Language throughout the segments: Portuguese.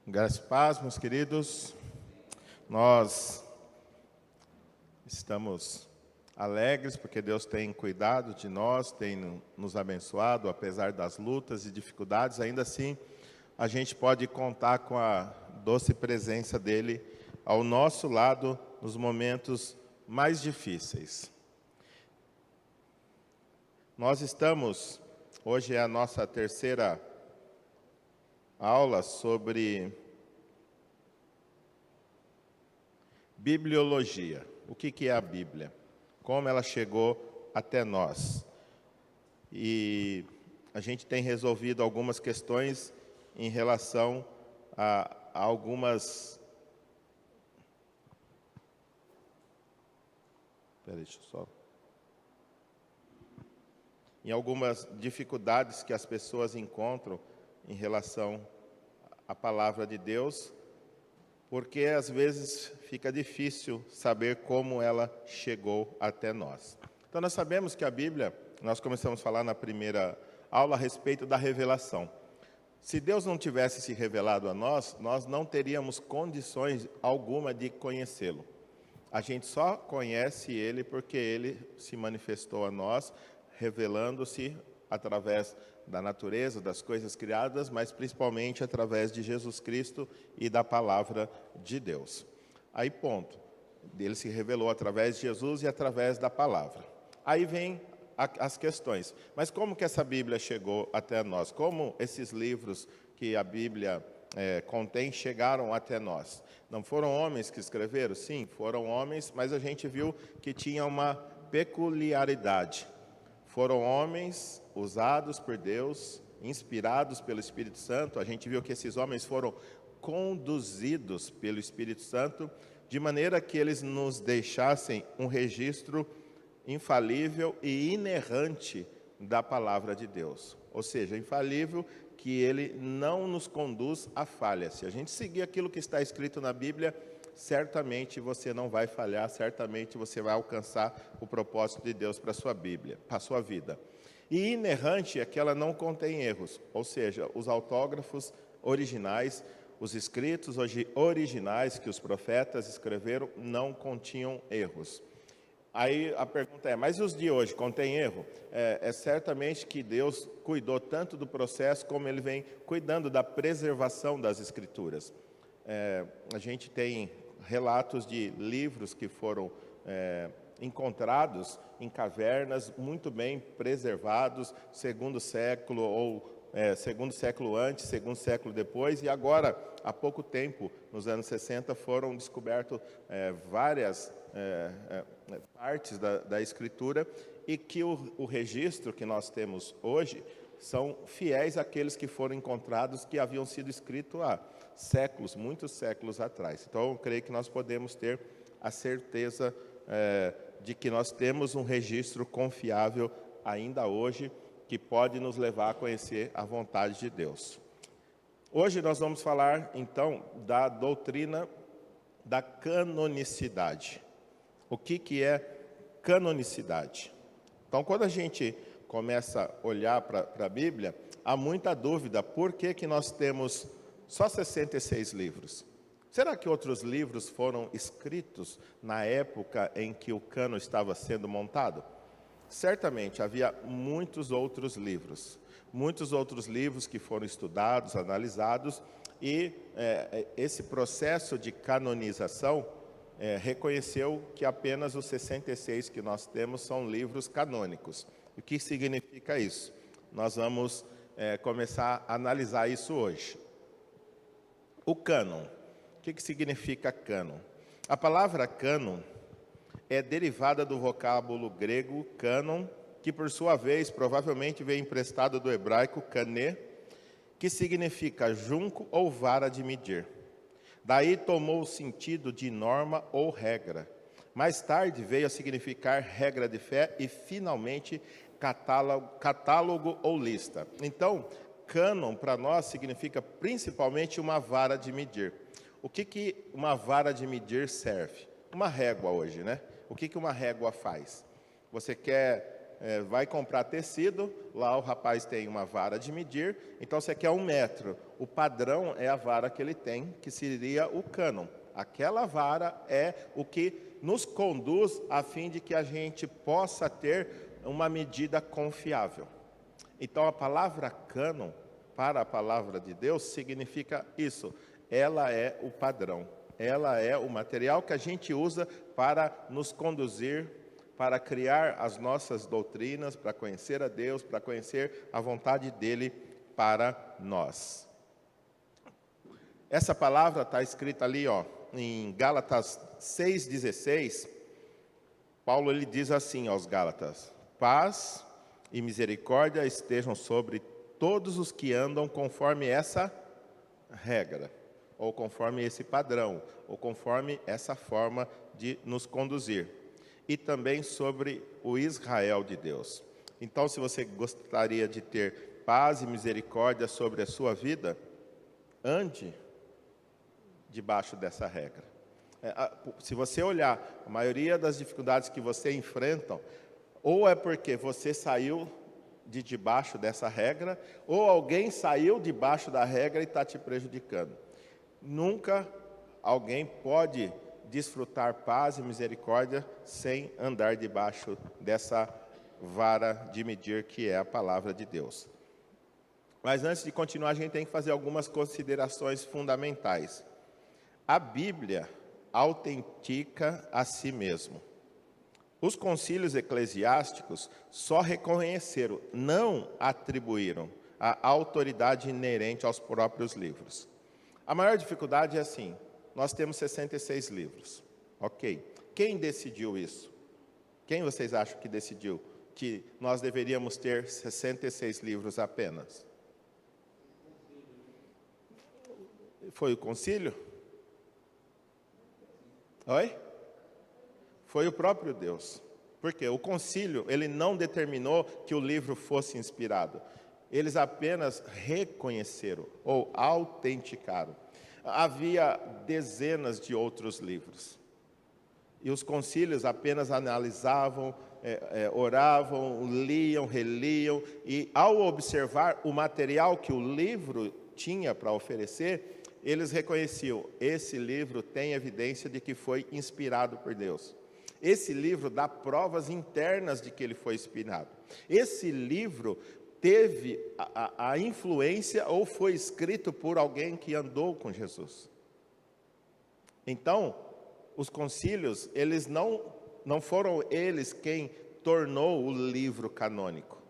Graça e paz, meus queridos. Nós estamos alegres porque Deus tem cuidado de nós, tem nos abençoado, apesar das lutas e dificuldades. Ainda assim, a gente pode contar com a doce presença dEle ao nosso lado nos momentos mais difíceis. Hoje é a nossa terceira aula sobre bibliologia. O que é a Bíblia? Como ela chegou até nós? E a gente tem resolvido algumas questões em relação a algumas... Em algumas dificuldades que as pessoas encontram em relação à palavra de Deus, porque às vezes fica difícil saber como ela chegou até nós. Então nós sabemos que a Bíblia, nós começamos a falar na primeira aula a respeito da revelação. Se Deus não tivesse se revelado a nós, nós não teríamos condições alguma de conhecê-lo. A gente só conhece Ele porque Ele se manifestou a nós, revelando-se através da natureza, das coisas criadas, mas principalmente através de Jesus Cristo e da palavra de Deus. Aí, ponto. Ele se revelou através de Jesus e através da palavra. Aí vem as questões. Mas como que essa Bíblia chegou até nós? Como esses livros que a Bíblia contém chegaram até nós? Não foram homens que escreveram? Sim, foram homens, mas a gente viu que tinha uma peculiaridade. Foram homens usados por Deus, inspirados pelo Espírito Santo. A gente viu que esses homens foram conduzidos pelo Espírito Santo, de maneira que eles nos deixassem um registro infalível e inerrante da palavra de Deus. Ou seja, infalível, que ele não nos conduz à falha. Se a gente seguir aquilo que está escrito na Bíblia, certamente você não vai falhar, certamente você vai alcançar o propósito de Deus para a sua Bíblia, para a sua vida. E inerrante é que ela não contém erros, ou seja, os autógrafos originais, os escritos originais que os profetas escreveram não continham erros. Aí a pergunta é, mas os de hoje contêm erro? É certamente que Deus cuidou tanto do processo como Ele vem cuidando da preservação das Escrituras. A gente tem relatos de livros que foram encontrados em cavernas, muito bem preservados, segundo século ou segundo século antes, segundo século depois, e agora, há pouco tempo, nos anos 60, foram descobertas várias partes da Escritura, e que o registro que nós temos hoje são fiéis àqueles que foram encontrados, que haviam sido escritos há séculos, muitos séculos atrás. Então, eu creio que nós podemos ter a certeza de que nós temos um registro confiável ainda hoje, que pode nos levar a conhecer a vontade de Deus. Hoje nós vamos falar, então, da doutrina da canonicidade. O que é canonicidade? Então, quando a gente começa a olhar para a Bíblia, há muita dúvida por que nós temos só 66 livros. Será que outros livros foram escritos na época em que o cânon estava sendo montado? Certamente, havia muitos outros livros que foram estudados, analisados, e esse processo de canonização reconheceu que apenas os 66 que nós temos são livros canônicos. O que significa isso? Nós vamos começar a analisar isso hoje. O cânon. O que significa cânon? A palavra cânon é derivada do vocábulo grego cânon, que por sua vez provavelmente veio emprestado do hebraico kané, que significa junco ou vara de medir. Daí tomou o sentido de norma ou regra. Mais tarde veio a significar regra de fé e finalmente catálogo ou lista. Então, cânon para nós significa principalmente uma vara de medir. O que uma vara de medir serve? Uma régua hoje, né? O que uma régua faz? Você quer vai comprar tecido, lá o rapaz tem uma vara de medir, então você quer 1 metro. O padrão é a vara que ele tem, que seria o cânon. Aquela vara é o que nos conduz a fim de que a gente possa ter uma medida confiável. Então a palavra cânon, para a palavra de Deus, significa isso. Ela é o padrão, ela é o material que a gente usa para nos conduzir, para criar as nossas doutrinas, para conhecer a Deus, para conhecer a vontade dEle para nós. Essa palavra está escrita ali, em Gálatas 6,16. Paulo ele diz assim aos Gálatas: paz e misericórdia estejam sobre todos os que andam conforme essa regra, ou conforme esse padrão, ou conforme essa forma de nos conduzir. E também sobre o Israel de Deus. Então, se você gostaria de ter paz e misericórdia sobre a sua vida, ande debaixo dessa regra. Se você olhar, a maioria das dificuldades que você enfrenta, ou é porque você saiu de debaixo dessa regra, ou alguém saiu debaixo da regra e está te prejudicando. Nunca alguém pode desfrutar paz e misericórdia sem andar debaixo dessa vara de medir que é a palavra de Deus. Mas antes de continuar, a gente tem que fazer algumas considerações fundamentais. A Bíblia autentica a si mesmo. Os concílios eclesiásticos só reconheceram, não atribuíram a autoridade inerente aos próprios livros. A maior dificuldade é assim: nós temos 66 livros. Ok. Quem decidiu isso? Quem vocês acham que decidiu que nós deveríamos ter 66 livros apenas? Foi o concílio? Oi? Foi o próprio Deus. Por quê? O concílio, ele não determinou que o livro fosse inspirado. Eles apenas reconheceram ou autenticaram. Havia dezenas de outros livros. E os concílios apenas analisavam, oravam, liam, reliam. E ao observar o material que o livro tinha para oferecer, eles reconheciam: esse livro tem evidência de que foi inspirado por Deus. Esse livro dá provas internas de que ele foi inspirado. Esse livro teve a influência ou foi escrito por alguém que andou com Jesus. Então, os concílios, eles não foram eles quem tornou o livro canônico.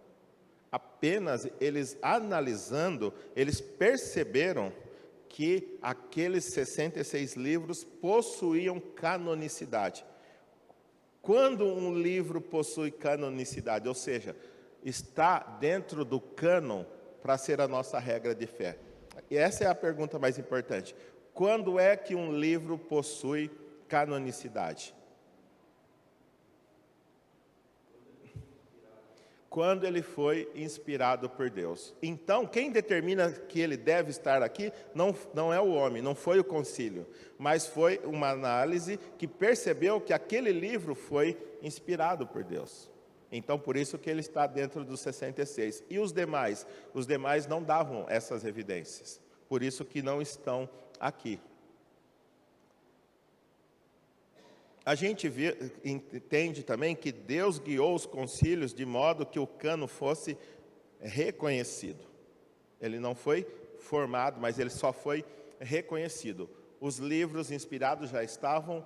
Apenas eles analisando, eles perceberam que aqueles 66 livros possuíam canonicidade. Quando um livro possui canonicidade, ou seja, está dentro do cânon para ser a nossa regra de fé. E essa é a pergunta mais importante. Quando é que um livro possui canonicidade? Quando ele foi inspirado por Deus. Então, quem determina que ele deve estar aqui não é o homem, não foi o concílio, mas foi uma análise que percebeu que aquele livro foi inspirado por Deus. Então, por isso que ele está dentro dos 66. E os demais? Os demais não davam essas evidências. Por isso que não estão aqui. A gente entende também que Deus guiou os concílios de modo que o cânon fosse reconhecido. Ele não foi formado, mas ele só foi reconhecido. Os livros inspirados já estavam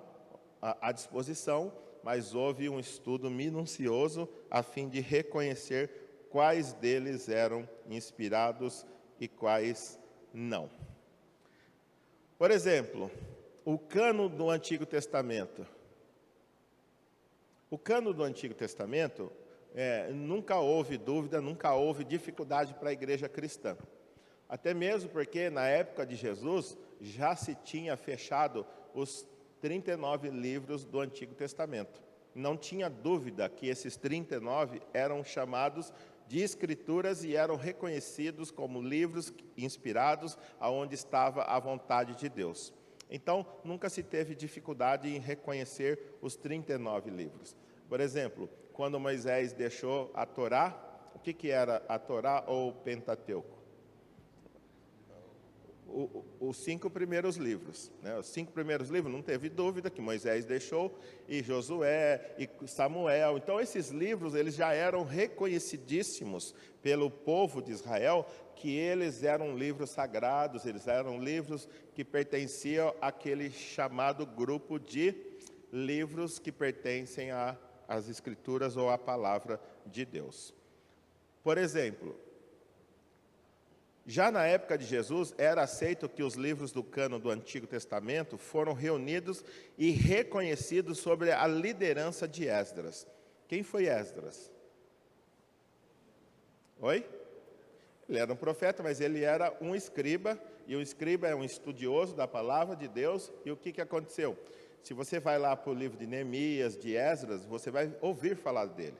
à disposição, mas houve um estudo minucioso a fim de reconhecer quais deles eram inspirados e quais não. Por exemplo, o cânon do Antigo Testamento. O cânon do Antigo Testamento, nunca houve dúvida, nunca houve dificuldade para a igreja cristã. Até mesmo porque, na época de Jesus, já se tinha fechado os 39 livros do Antigo Testamento. Não tinha dúvida que esses 39 eram chamados de escrituras e eram reconhecidos como livros inspirados, aonde estava a vontade de Deus. Então, nunca se teve dificuldade em reconhecer os 39 livros. Por exemplo, quando Moisés deixou a Torá. O que era a Torá ou o Pentateuco? Os 5 primeiros livros, né? Os 5 primeiros livros, não teve dúvida que Moisés deixou, e Josué, e Samuel. Então, esses livros, eles já eram reconhecidíssimos pelo povo de Israel, que eles eram livros sagrados, eles eram livros que pertenciam àquele chamado grupo de livros que pertencem às Escrituras ou à Palavra de Deus. Por exemplo, já na época de Jesus, era aceito que os livros do cânon do Antigo Testamento foram reunidos e reconhecidos sob a liderança de Esdras. Quem foi Esdras? Oi? Ele era um profeta, mas ele era um escriba, e o escriba é um estudioso da palavra de Deus. E o que aconteceu? Se você vai lá para o livro de Neemias, de Esdras, você vai ouvir falar dele.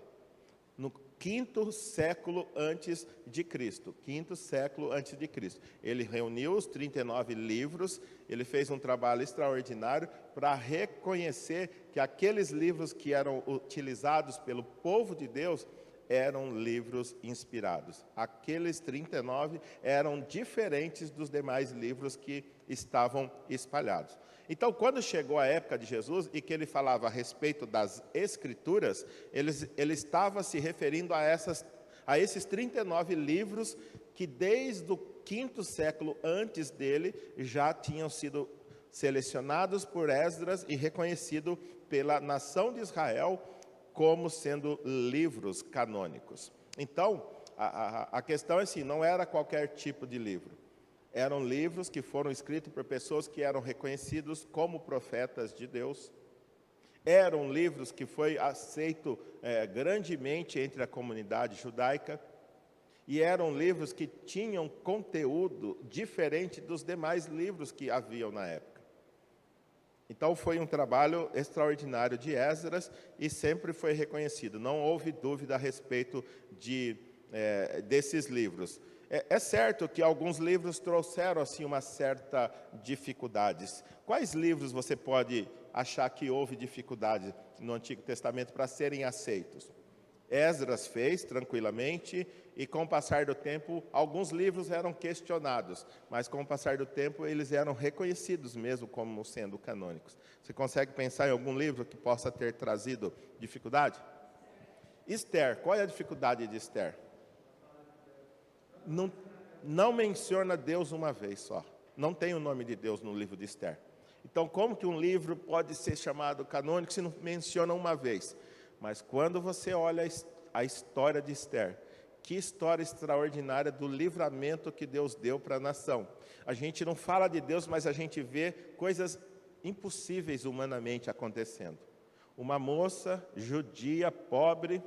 No 5º século antes de Cristo. 5º século antes de Cristo. Ele reuniu os 39 livros, ele fez um trabalho extraordinário para reconhecer que aqueles livros que eram utilizados pelo povo de Deus eram livros inspirados. Aqueles 39 eram diferentes dos demais livros que estavam espalhados. Então, quando chegou a época de Jesus e que ele falava a respeito das Escrituras, ele estava se referindo a esses 39 livros que desde o 5º século antes dele já tinham sido selecionados por Esdras e reconhecidos pela nação de Israel como sendo livros canônicos. Então, a questão é assim, não era qualquer tipo de livro. Eram livros que foram escritos por pessoas que eram reconhecidos como profetas de Deus. Eram livros que foi aceito grandemente entre a comunidade judaica. E eram livros que tinham conteúdo diferente dos demais livros que haviam na época. Então, foi um trabalho extraordinário de Esdras e sempre foi reconhecido. Não houve dúvida a respeito desses livros. É certo que alguns livros trouxeram assim uma certa dificuldades. Quais livros você pode achar que houve dificuldade no Antigo Testamento para serem aceitos? Esdras fez tranquilamente, e com o passar do tempo, alguns livros eram questionados, mas com o passar do tempo eles eram reconhecidos mesmo como sendo canônicos. Você consegue pensar em algum livro que possa ter trazido dificuldade? Esther, qual é a dificuldade de Esther? Não menciona Deus uma vez só. Não tem o nome de Deus no livro de Esther. Então, como que um livro pode ser chamado canônico se não menciona uma vez? Mas quando você olha a história de Esther, que história extraordinária do livramento que Deus deu para a nação. A gente não fala de Deus, mas a gente vê coisas impossíveis humanamente acontecendo. Uma moça judia, pobre,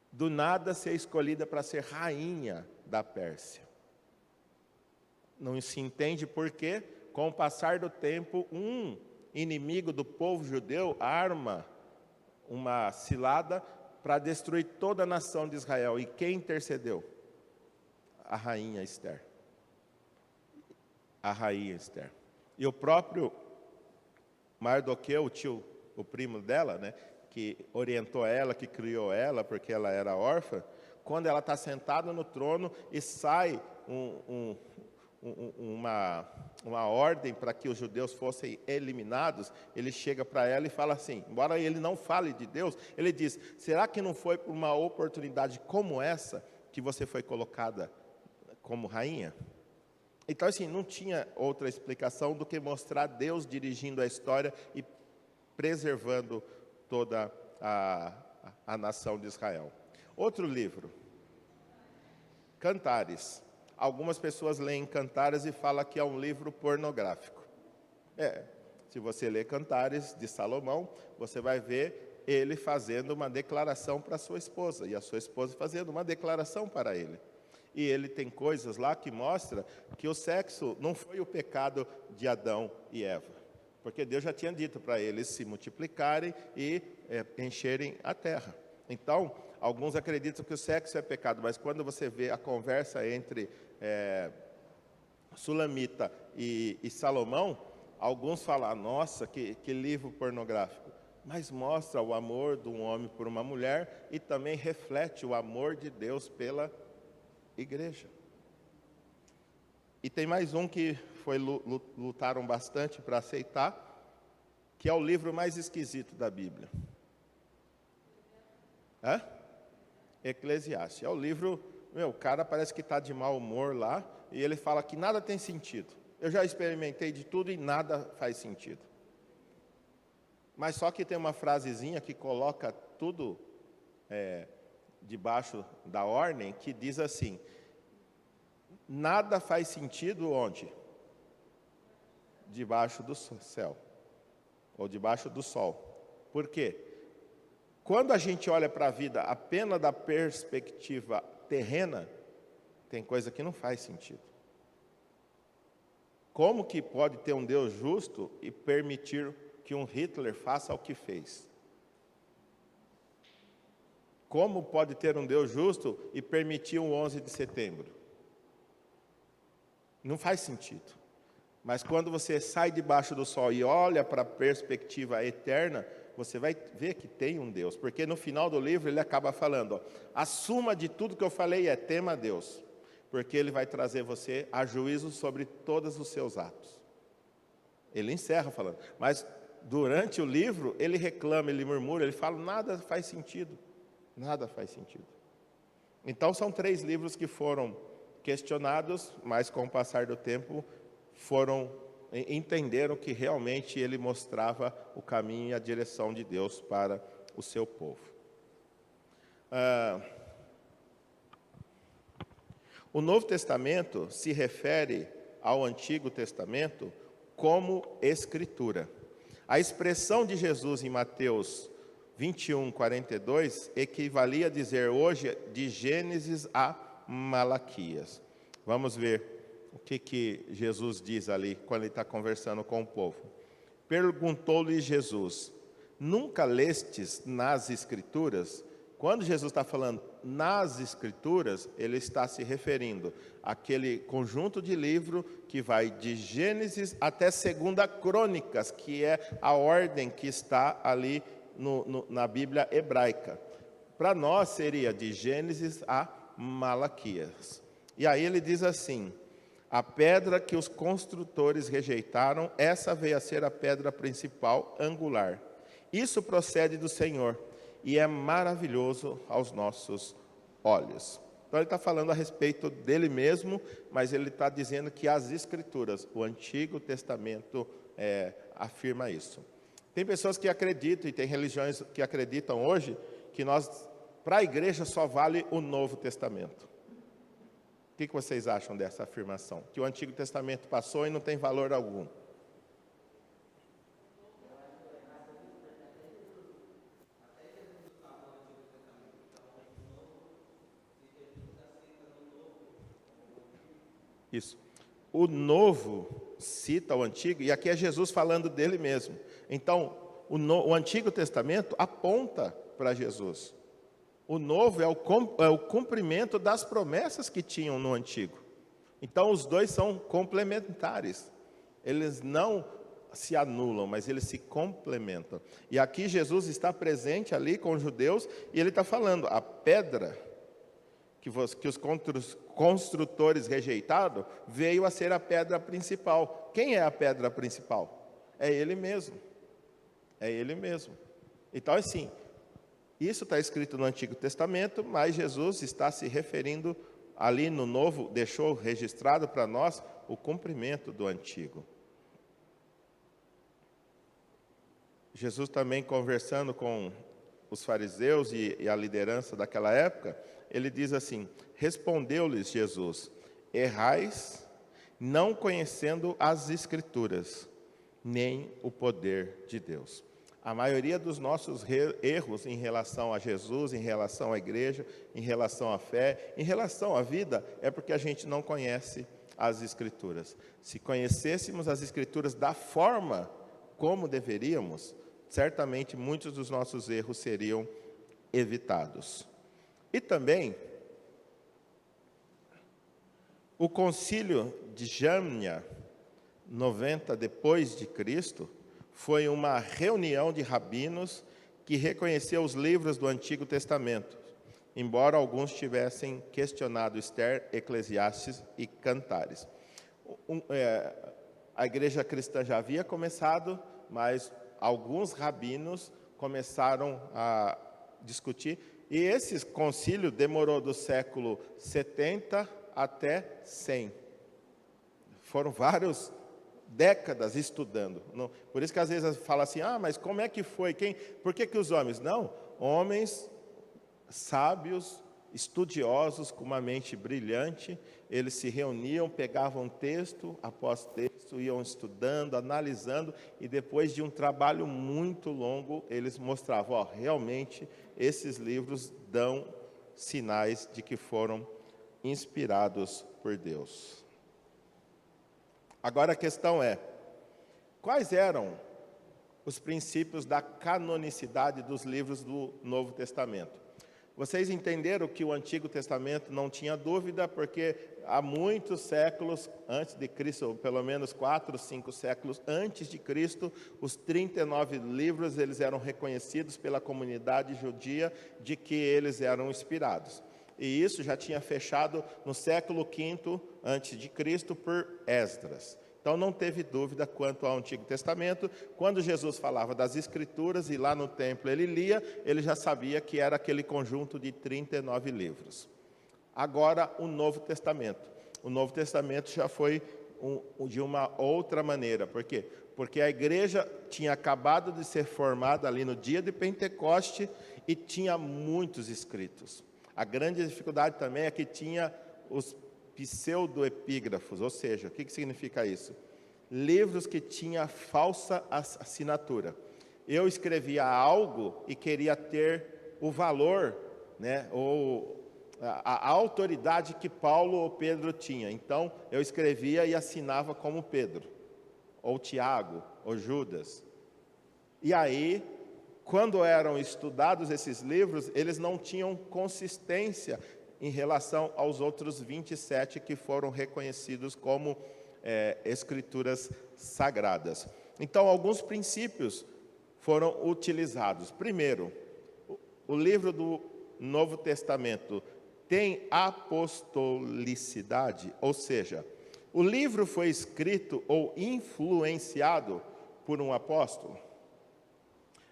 do nada ser escolhida para ser rainha da Pérsia. Não se entende por quê. Com o passar do tempo, um inimigo do povo judeu arma uma cilada para destruir toda a nação de Israel. E quem intercedeu? A rainha Esther. A rainha Esther. E o próprio Mardoqueu, o primo dela, né, que orientou ela, que criou ela, porque ela era órfã, quando ela está sentada no trono e sai uma ordem para que os judeus fossem eliminados, ele chega para ela e fala assim, embora ele não fale de Deus, ele diz, será que não foi por uma oportunidade como essa que você foi colocada como rainha? Então, assim, não tinha outra explicação do que mostrar Deus dirigindo a história e preservando toda a nação de Israel. Outro livro, Cantares. Algumas pessoas leem Cantares e falam que é um livro pornográfico. Se você ler Cantares de Salomão, você vai ver ele fazendo uma declaração para sua esposa, e a sua esposa fazendo uma declaração para ele. E ele tem coisas lá que mostram que o sexo não foi o pecado de Adão e Eva, porque Deus já tinha dito para eles se multiplicarem e encherem a terra. Então, alguns acreditam que o sexo é pecado, mas quando você vê a conversa entre Sulamita e Salomão, alguns falam, nossa, que livro pornográfico. mas mostra o amor de um homem por uma mulher e também reflete o amor de Deus pela igreja. E tem mais um que lutaram bastante para aceitar, que é o livro mais esquisito da Bíblia. Eclesiastes. É o livro, o cara parece que está de mau humor lá, e ele fala que nada tem sentido. Eu já experimentei de tudo e nada faz sentido. Mas só que tem uma frasezinha que coloca tudo debaixo da ordem, que diz assim: nada faz sentido onde? Debaixo do céu, ou debaixo do sol. Por quê? Quando a gente olha para a vida apenas da perspectiva terrena, tem coisa que não faz sentido. Como que pode ter um Deus justo e permitir que um Hitler faça o que fez? Como pode ter um Deus justo e permitir um 11 de setembro? Não faz sentido. Mas quando você sai debaixo do sol e olha para a perspectiva eterna, você vai ver que tem um Deus. Porque no final do livro ele acaba falando, a suma de tudo que eu falei é tema a Deus. Porque ele vai trazer você a juízo sobre todos os seus atos. Ele encerra falando. Mas durante o livro ele reclama, ele murmura, ele fala, nada faz sentido. Nada faz sentido. Então são 3 livros que foram questionados, mas com o passar do tempo entenderam que realmente ele mostrava o caminho e a direção de Deus para o seu povo. O Novo Testamento se refere ao Antigo Testamento como Escritura. A expressão de Jesus em Mateus 21, 42, equivalia a dizer hoje de Gênesis a Malaquias. Vamos ver o que Jesus diz ali, quando ele está conversando com o povo. Perguntou-lhe Jesus, nunca lestes nas Escrituras? Quando Jesus está falando nas Escrituras, ele está se referindo àquele conjunto de livro que vai de Gênesis até 2 Crônicas, que é a ordem que está ali na Bíblia hebraica. Para nós seria de Gênesis a Malaquias. E aí ele diz assim, a pedra que os construtores rejeitaram, essa veio a ser a pedra principal angular. Isso procede do Senhor e é maravilhoso aos nossos olhos. Então ele está falando a respeito dele mesmo, mas ele está dizendo que as Escrituras, o Antigo Testamento afirma isso. Tem pessoas que acreditam, e tem religiões que acreditam hoje, que para a igreja só vale o Novo Testamento. O que vocês acham dessa afirmação? Que o Antigo Testamento passou e não tem valor algum. Isso. O Novo cita o Antigo, e aqui é Jesus falando dele mesmo. Então, o Antigo Testamento aponta para Jesus. O Novo é o cumprimento das promessas que tinham no Antigo. Então, os dois são complementares. Eles não se anulam, mas eles se complementam. E aqui Jesus está presente ali com os judeus, e ele está falando, a pedra que os construtores rejeitaram, veio a ser a pedra principal. Quem é a pedra principal? É ele mesmo. É ele mesmo. Então, assim, isso está escrito no Antigo Testamento, mas Jesus está se referindo ali no Novo, deixou registrado para nós o cumprimento do Antigo. Jesus também conversando com os fariseus e a liderança daquela época, ele diz assim, respondeu-lhes Jesus, errais não conhecendo as Escrituras, nem o poder de Deus. A maioria dos nossos erros em relação a Jesus, em relação à igreja, em relação à fé, em relação à vida, é porque a gente não conhece as Escrituras. Se conhecêssemos as Escrituras da forma como deveríamos, certamente muitos dos nossos erros seriam evitados. E também, o concílio de Jamnia, 90 depois de Cristo, foi uma reunião de rabinos que reconheceu os livros do Antigo Testamento, embora alguns tivessem questionado Esther, Eclesiastes e Cantares. A igreja cristã já havia começado, mas alguns rabinos começaram a discutir, e esse concílio demorou do século 70 até 100. Foram várias décadas estudando. Por isso que às vezes fala assim, mas como é que foi? Por que os homens? Não, homens sábios, estudiosos, com uma mente brilhante, eles se reuniam, pegavam texto após texto, iam estudando, analisando, e depois de um trabalho muito longo, eles mostravam, realmente, esses livros dão sinais de que foram inspirados por Deus. Agora a questão é, quais eram os princípios da canonicidade dos livros do Novo Testamento? Vocês entenderam que o Antigo Testamento não tinha dúvida, porque há muitos séculos antes de Cristo, ou pelo menos 4, 5 séculos antes de Cristo, os 39 livros eles eram reconhecidos pela comunidade judia de que eles eram inspirados. E isso já tinha fechado no século V antes de Cristo por Esdras. Então não teve dúvida quanto ao Antigo Testamento. Quando Jesus falava das Escrituras e lá no templo ele lia, ele já sabia que era aquele conjunto de 39 livros. Agora o Novo Testamento. O Novo Testamento já foi de uma outra maneira. Por quê? Porque a igreja tinha acabado de ser formada ali no dia de Pentecoste e tinha muitos escritos. A grande dificuldade também é que tinha os pseudoepígrafos, ou seja, o que significa isso? Livros que tinham falsa assinatura. Eu escrevia algo e queria ter o valor, ou a autoridade que Paulo ou Pedro tinha. Então, eu escrevia e assinava como Pedro, ou Tiago, ou Judas. E aí, quando eram estudados esses livros, eles não tinham consistência em relação aos outros 27 que foram reconhecidos como escrituras sagradas. Então, alguns princípios foram utilizados. Primeiro, o livro do Novo Testamento tem apostolicidade, ou seja, o livro foi escrito ou influenciado por um apóstolo.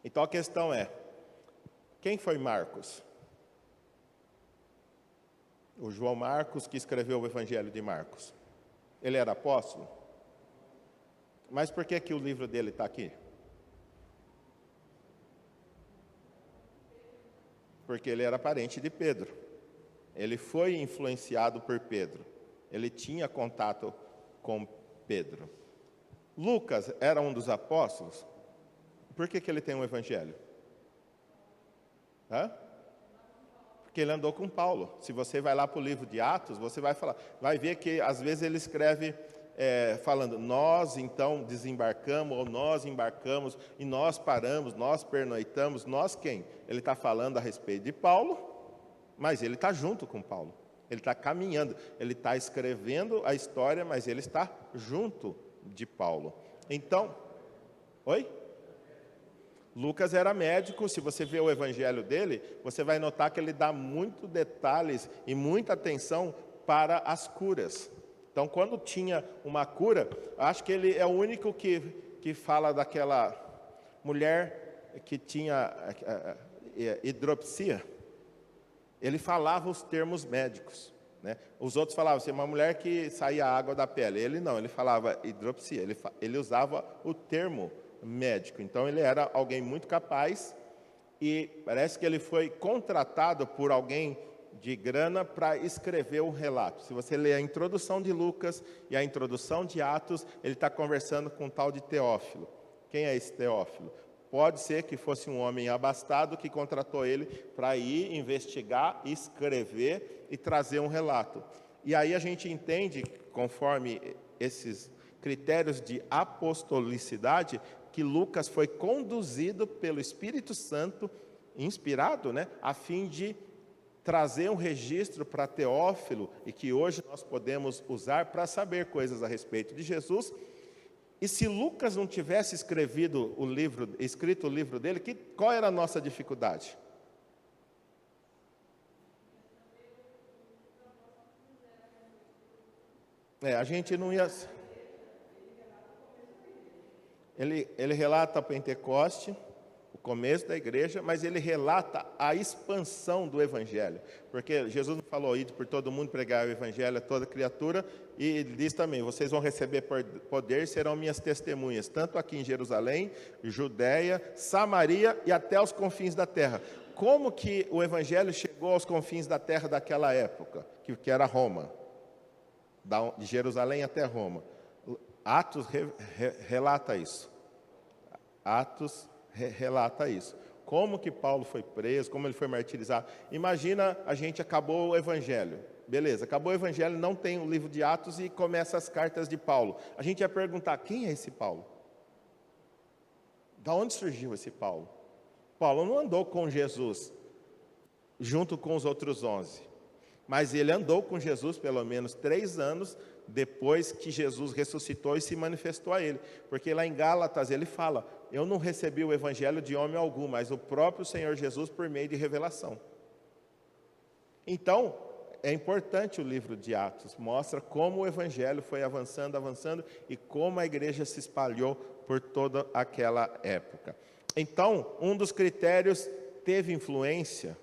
Então, a questão é, quem foi Marcos? O João Marcos, que escreveu o Evangelho de Marcos. Ele era apóstolo? Mas por que o livro dele está aqui? Porque ele era parente de Pedro. Ele foi influenciado por Pedro. Ele tinha contato com Pedro. Lucas era um dos apóstolos. Por que ele tem um evangelho? Porque ele andou com Paulo. Se você vai lá para o livro de Atos, você vai ver que às vezes ele escreve falando, nós então desembarcamos, ou nós embarcamos, e nós paramos, nós pernoitamos, nós quem? Ele está falando a respeito de Paulo, mas ele está junto com Paulo. Ele está caminhando, ele está escrevendo a história, mas ele está junto de Paulo. Então, oi? Lucas era médico, se você vê o evangelho dele, você vai notar que ele dá muitos detalhes e muita atenção para as curas. Então, quando tinha uma cura, acho que ele é o único que fala daquela mulher que tinha hidropsia. Ele falava os termos médicos. Os outros falavam assim, uma mulher que saía água da pele. Ele não, ele falava hidropsia, ele usava o termo médico. Então ele era alguém muito capaz e parece que ele foi contratado por alguém de grana para escrever um relato. Se você ler a introdução de Lucas e a introdução de Atos, ele está conversando com um tal de Teófilo. Quem é esse Teófilo? Pode ser que fosse um homem abastado que contratou ele para ir investigar, escrever e trazer um relato. E aí a gente entende, conforme esses critérios de apostolicidade, que Lucas foi conduzido pelo Espírito Santo, inspirado, a fim de trazer um registro para Teófilo, e que hoje nós podemos usar para saber coisas a respeito de Jesus, E se Lucas não tivesse escrito o livro dele, qual era a nossa dificuldade? A gente não ia... Ele relata a Pentecoste, o começo da igreja, mas ele relata a expansão do Evangelho. Porque Jesus falou, ide por todo mundo pregar o Evangelho a toda criatura, e ele diz também, vocês vão receber poder e serão minhas testemunhas, tanto aqui em Jerusalém, Judéia, Samaria e até os confins da terra. Como que o Evangelho chegou aos confins da terra daquela época, que era Roma? De Jerusalém até Roma. Atos relata isso. Atos relata isso. Como que Paulo foi preso, como ele foi martirizado. Imagina, a gente acabou o Evangelho. Beleza, acabou o Evangelho, não tem o livro de Atos e começa as cartas de Paulo. A gente ia perguntar, quem é esse Paulo? Da onde surgiu esse Paulo? Paulo não andou com Jesus, junto com os outros 11. Mas ele andou com Jesus pelo menos 3 anos, depois que Jesus ressuscitou e se manifestou a ele. Porque lá em Gálatas ele fala, eu não recebi o evangelho de homem algum, mas o próprio Senhor Jesus por meio de revelação. Então, é importante o livro de Atos, mostra como o evangelho foi avançando, avançando, e como a igreja se espalhou por toda aquela época. Então, um dos critérios teve influência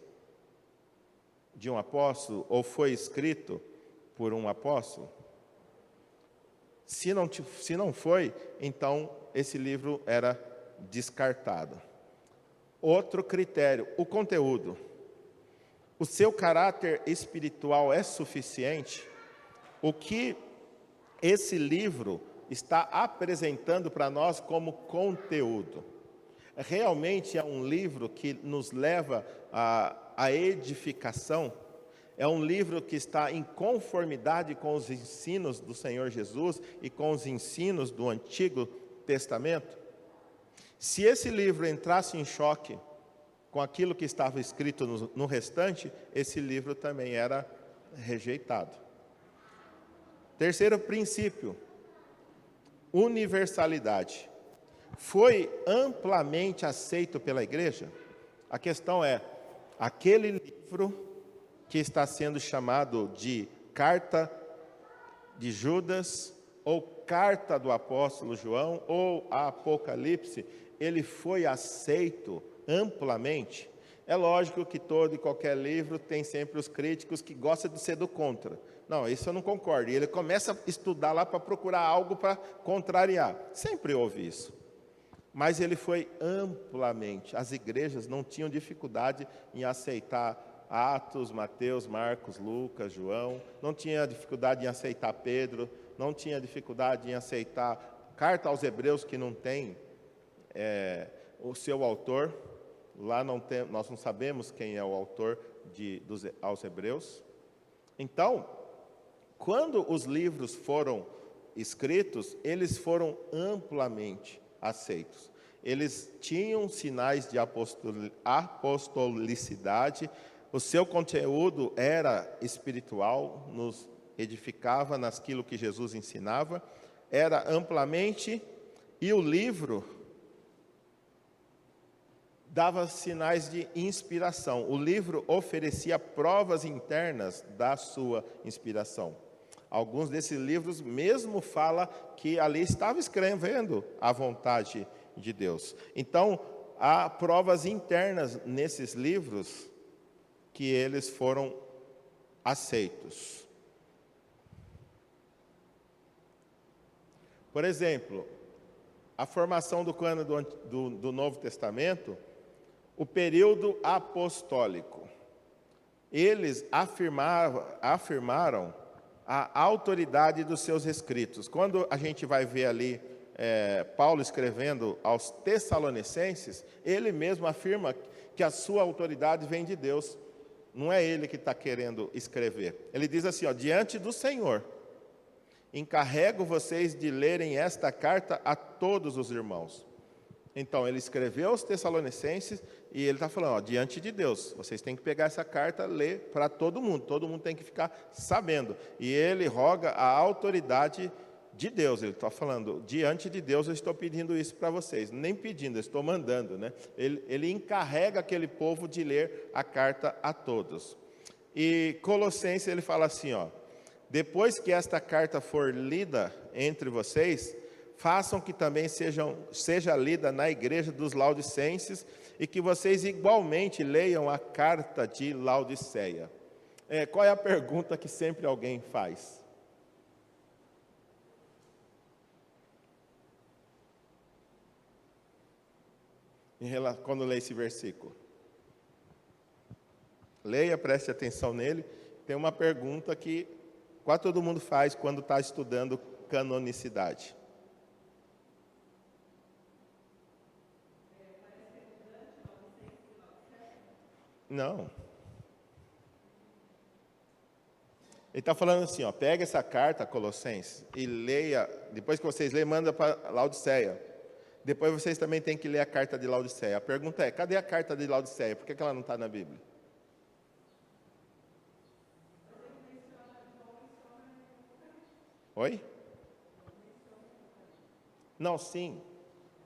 de um apóstolo, ou foi escrito por um apóstolo? Se não foi, então esse livro era descartado. Outro critério, o conteúdo. O seu caráter espiritual é suficiente? O que esse livro está apresentando para nós como conteúdo? Realmente é um livro que nos leva à edificação? É um livro que está em conformidade com os ensinos do Senhor Jesus e com os ensinos do Antigo Testamento? Se esse livro entrasse em choque com aquilo que estava escrito no restante, esse livro também era rejeitado. Terceiro princípio, universalidade. Foi amplamente aceito pela igreja? A questão é, aquele livro que está sendo chamado de Carta de Judas, ou Carta do Apóstolo João, ou Apocalipse, ele foi aceito amplamente? É lógico que todo e qualquer livro tem sempre os críticos que gostam de ser do contra. Não, isso eu não concordo. E ele começa a estudar lá para procurar algo para contrariar. Sempre houve isso. Mas ele foi amplamente. As igrejas não tinham dificuldade em aceitar Atos, Mateus, Marcos, Lucas, João, não tinha dificuldade em aceitar Pedro, não tinha dificuldade em aceitar carta aos Hebreus, que não tem o seu autor. Lá nós não sabemos quem é o autor aos Hebreus. Então, quando os livros foram escritos, eles foram amplamente aceitos. Eles tinham sinais de apostolicidade, o seu conteúdo era espiritual, nos edificava naquilo que Jesus ensinava, era amplamente, e o livro dava sinais de inspiração. O livro oferecia provas internas da sua inspiração. Alguns desses livros mesmo falam que ali estava escrevendo a vontade de Deus. Então, há provas internas nesses livros que eles foram aceitos. Por exemplo, a formação do cânone do Novo Testamento, o período apostólico. Eles afirmaram a autoridade dos seus escritos. Quando a gente vai ver ali Paulo escrevendo aos Tessalonicenses, ele mesmo afirma que a sua autoridade vem de Deus. Não é ele que está querendo escrever. Ele diz assim, diante do Senhor, encarrego vocês de lerem esta carta a todos os irmãos. Então, ele escreveu aos Tessalonicenses e ele está falando, diante de Deus, vocês têm que pegar essa carta, ler para todo mundo tem que ficar sabendo. E ele roga a autoridade de Deus, ele está falando, diante de Deus eu estou pedindo isso para vocês. Nem pedindo, eu estou mandando, né? Ele encarrega aquele povo de ler a carta a todos. E Colossenses, ele fala assim, ó: depois que esta carta for lida entre vocês, façam que também seja lida na igreja dos Laodicenses, e que vocês igualmente leiam a carta de Laodiceia. Qual é a pergunta que sempre alguém faz? Quando lê esse versículo. Leia, preste atenção nele. Tem uma pergunta que quase todo mundo faz quando está estudando canonicidade. Não. Ele está falando assim, ó: pega essa carta, Colossenses, e leia. Depois que vocês lerem, manda para Laodiceia. Depois vocês também têm que ler a carta de Laodiceia. A pergunta é: cadê a carta de Laodiceia? Por que ela não está na Bíblia? Oi? Não, sim.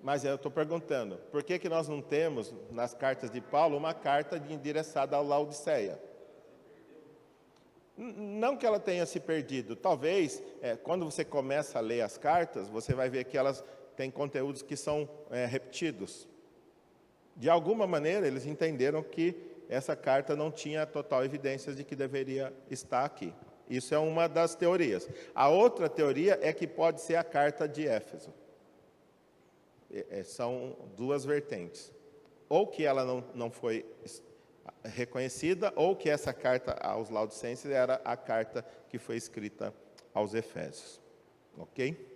Mas eu estou perguntando, por que nós não temos, nas cartas de Paulo, uma carta endereçada a Laodiceia? Não que ela tenha se perdido. Talvez, quando você começa a ler as cartas, você vai ver que elas têm conteúdos que são repetidos. De alguma maneira, eles entenderam que essa carta não tinha total evidência de que deveria estar aqui. Isso é uma das teorias. A outra teoria é que pode ser a carta de Éfeso. São duas vertentes. Ou que ela não foi reconhecida, ou que essa carta aos Laodicenses era a carta que foi escrita aos Efésios. Ok?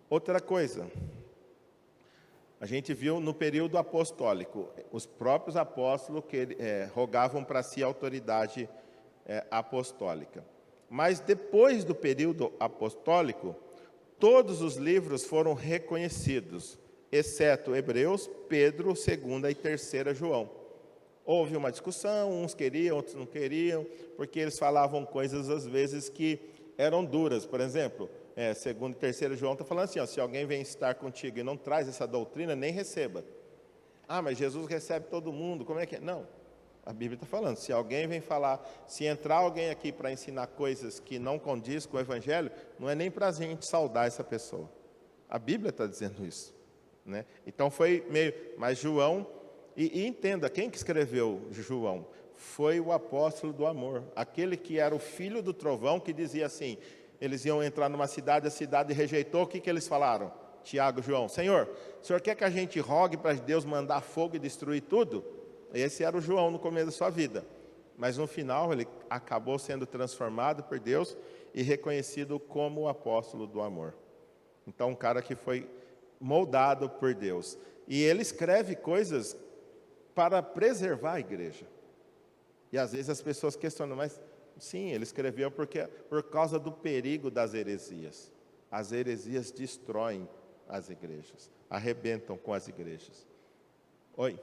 Outra coisa, a gente viu no período apostólico, os próprios apóstolos que rogavam para si a autoridade apostólica. Mas depois do período apostólico, todos os livros foram reconhecidos, exceto Hebreus, Pedro, 2ª e 3ª João. Houve uma discussão, uns queriam, outros não queriam, porque eles falavam coisas às vezes que eram duras. Por exemplo, 2ª e 3ª João está falando assim, ó: se alguém vem estar contigo e não traz essa doutrina, nem receba. Ah, mas Jesus recebe todo mundo, como é que é? Não, a Bíblia está falando, se alguém vem falar, se entrar alguém aqui para ensinar coisas que não condiz com o Evangelho, não é nem para a gente saudar essa pessoa. A Bíblia está dizendo isso, né? Então foi meio, mas João, e entenda, quem que escreveu João? Foi o apóstolo do amor, aquele que era o filho do trovão, que dizia assim, eles iam entrar numa cidade, a cidade rejeitou, o que eles falaram? Tiago, João: Senhor, o senhor quer que a gente rogue para Deus mandar fogo e destruir tudo? Esse era o João no começo da sua vida. Mas no final ele acabou sendo transformado por Deus e reconhecido como o apóstolo do amor. Então, um cara que foi moldado por Deus. E ele escreve coisas para preservar a igreja. E às vezes as pessoas questionam, mas sim, ele escreveu por causa do perigo das heresias. As heresias destroem as igrejas, arrebentam com as igrejas. Oi?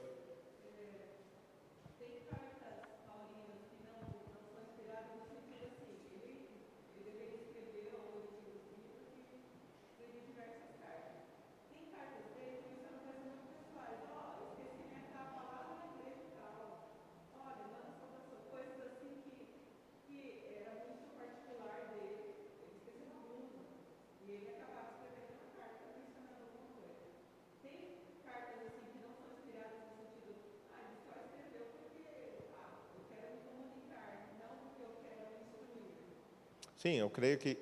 Sim, eu creio que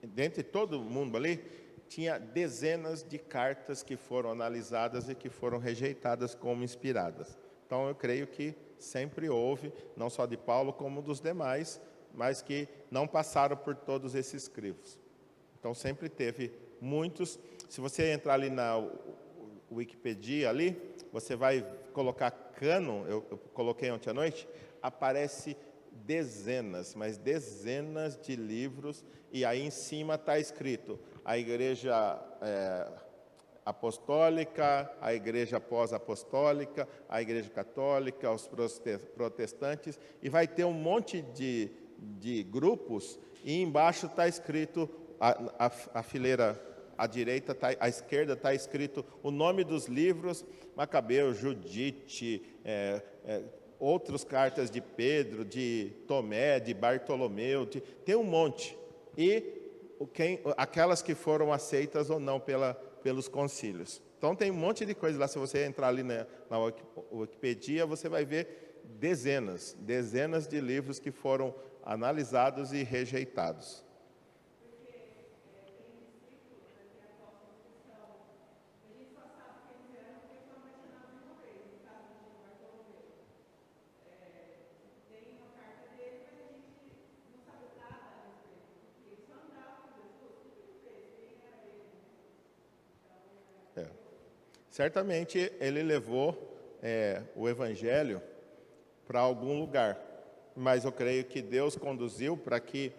dentre todo mundo ali, tinha dezenas de cartas que foram analisadas e que foram rejeitadas como inspiradas. Então eu creio que sempre houve, não só de Paulo como dos demais, mas que não passaram por todos esses crivos. Então sempre teve muitos. Se você entrar ali na Wikipedia ali, você vai colocar cânon, eu coloquei ontem à noite, aparece dezenas, mas dezenas de livros, e aí em cima está escrito a igreja apostólica, a igreja pós-apostólica, a igreja católica, os protestantes, e vai ter um monte de grupos, e embaixo está escrito a fileira à direita, à esquerda está escrito o nome dos livros: Macabeu, Judite, outras cartas de Pedro, de Tomé, de Bartolomeu, tem um monte. E aquelas que foram aceitas ou não pelos concílios. Então tem um monte de coisa lá. Se você entrar ali na Wikipedia, você vai ver dezenas de livros que foram analisados e rejeitados. Certamente ele levou o Evangelho para algum lugar, mas eu creio que Deus conduziu para que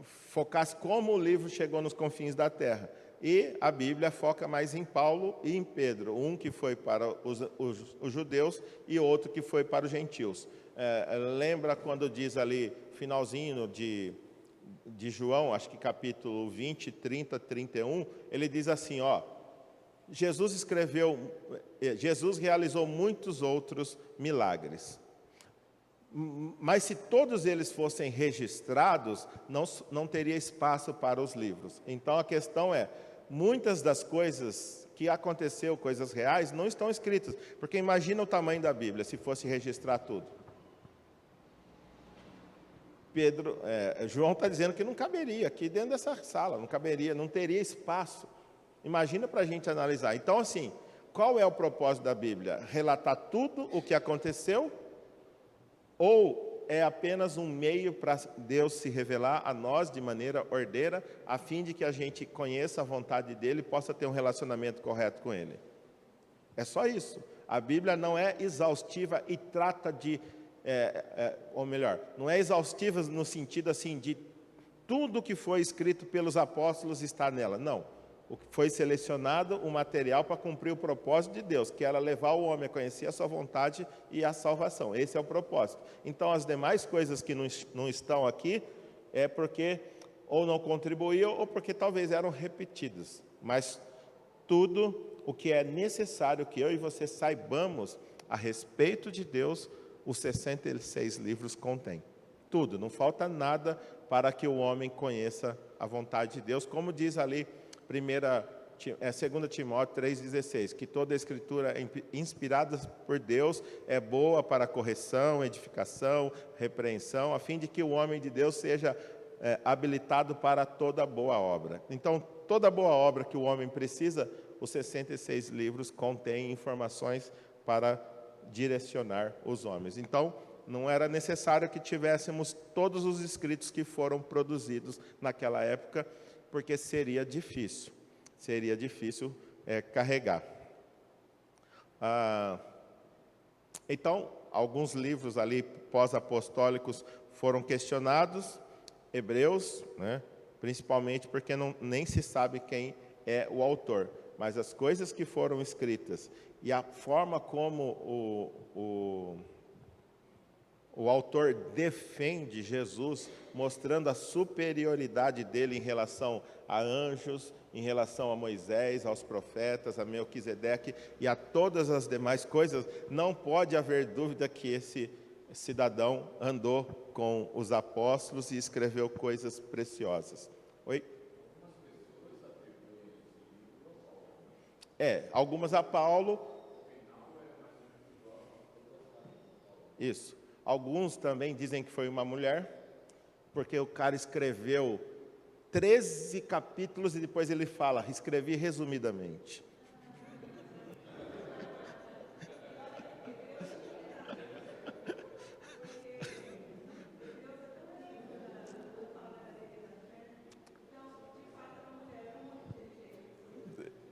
focasse como o livro chegou nos confins da terra. E a Bíblia foca mais em Paulo e em Pedro, um que foi para os judeus e outro que foi para os gentios. Lembra quando diz ali, finalzinho de João, acho que capítulo 20, 30, 31, ele diz assim, Jesus realizou muitos outros milagres. Mas se todos eles fossem registrados, não teria espaço para os livros. Então a questão é, muitas das coisas que aconteceu, coisas reais, não estão escritas. Porque imagina o tamanho da Bíblia, se fosse registrar tudo. João está dizendo que não caberia aqui dentro dessa sala, não caberia, não teria espaço. Imagina para a gente analisar. Então, assim, qual é o propósito da Bíblia? Relatar tudo o que aconteceu? Ou é apenas um meio para Deus se revelar a nós de maneira ordeira, a fim de que a gente conheça a vontade dEle e possa ter um relacionamento correto com Ele? É só isso. A Bíblia não é exaustiva e trata de, ou melhor, não é exaustiva no sentido assim de tudo que foi escrito pelos apóstolos está nela. Não. Foi selecionado o material para cumprir o propósito de Deus, que era levar o homem a conhecer a sua vontade e a salvação. Esse é o propósito. Então, as demais coisas que não estão aqui é porque ou não contribuíam ou porque talvez eram repetidas. Mas tudo o que é necessário que eu e você saibamos a respeito de Deus, os 66 livros contêm. Tudo, não falta nada para que o homem conheça a vontade de Deus, como diz ali 2 Timóteo 3,16, que toda a Escritura inspirada por Deus é boa para correção, edificação, repreensão, a fim de que o homem de Deus seja habilitado para toda boa obra. Então, toda boa obra que o homem precisa, os 66 livros contêm informações para direcionar os homens. Então, não era necessário que tivéssemos todos os escritos que foram produzidos naquela época, porque seria difícil carregar. Então, alguns livros ali pós-apostólicos foram questionados, Hebreus, principalmente porque nem se sabe quem é o autor, mas as coisas que foram escritas e a forma como o autor defende Jesus, mostrando a superioridade dele em relação a anjos, em relação a Moisés, aos profetas, a Melquisedeque e a todas as demais coisas. Não pode haver dúvida que esse cidadão andou com os apóstolos e escreveu coisas preciosas. Oi? Algumas a Paulo. Isso. Alguns também dizem que foi uma mulher, porque o cara escreveu 13 capítulos e depois ele fala, escrevi resumidamente.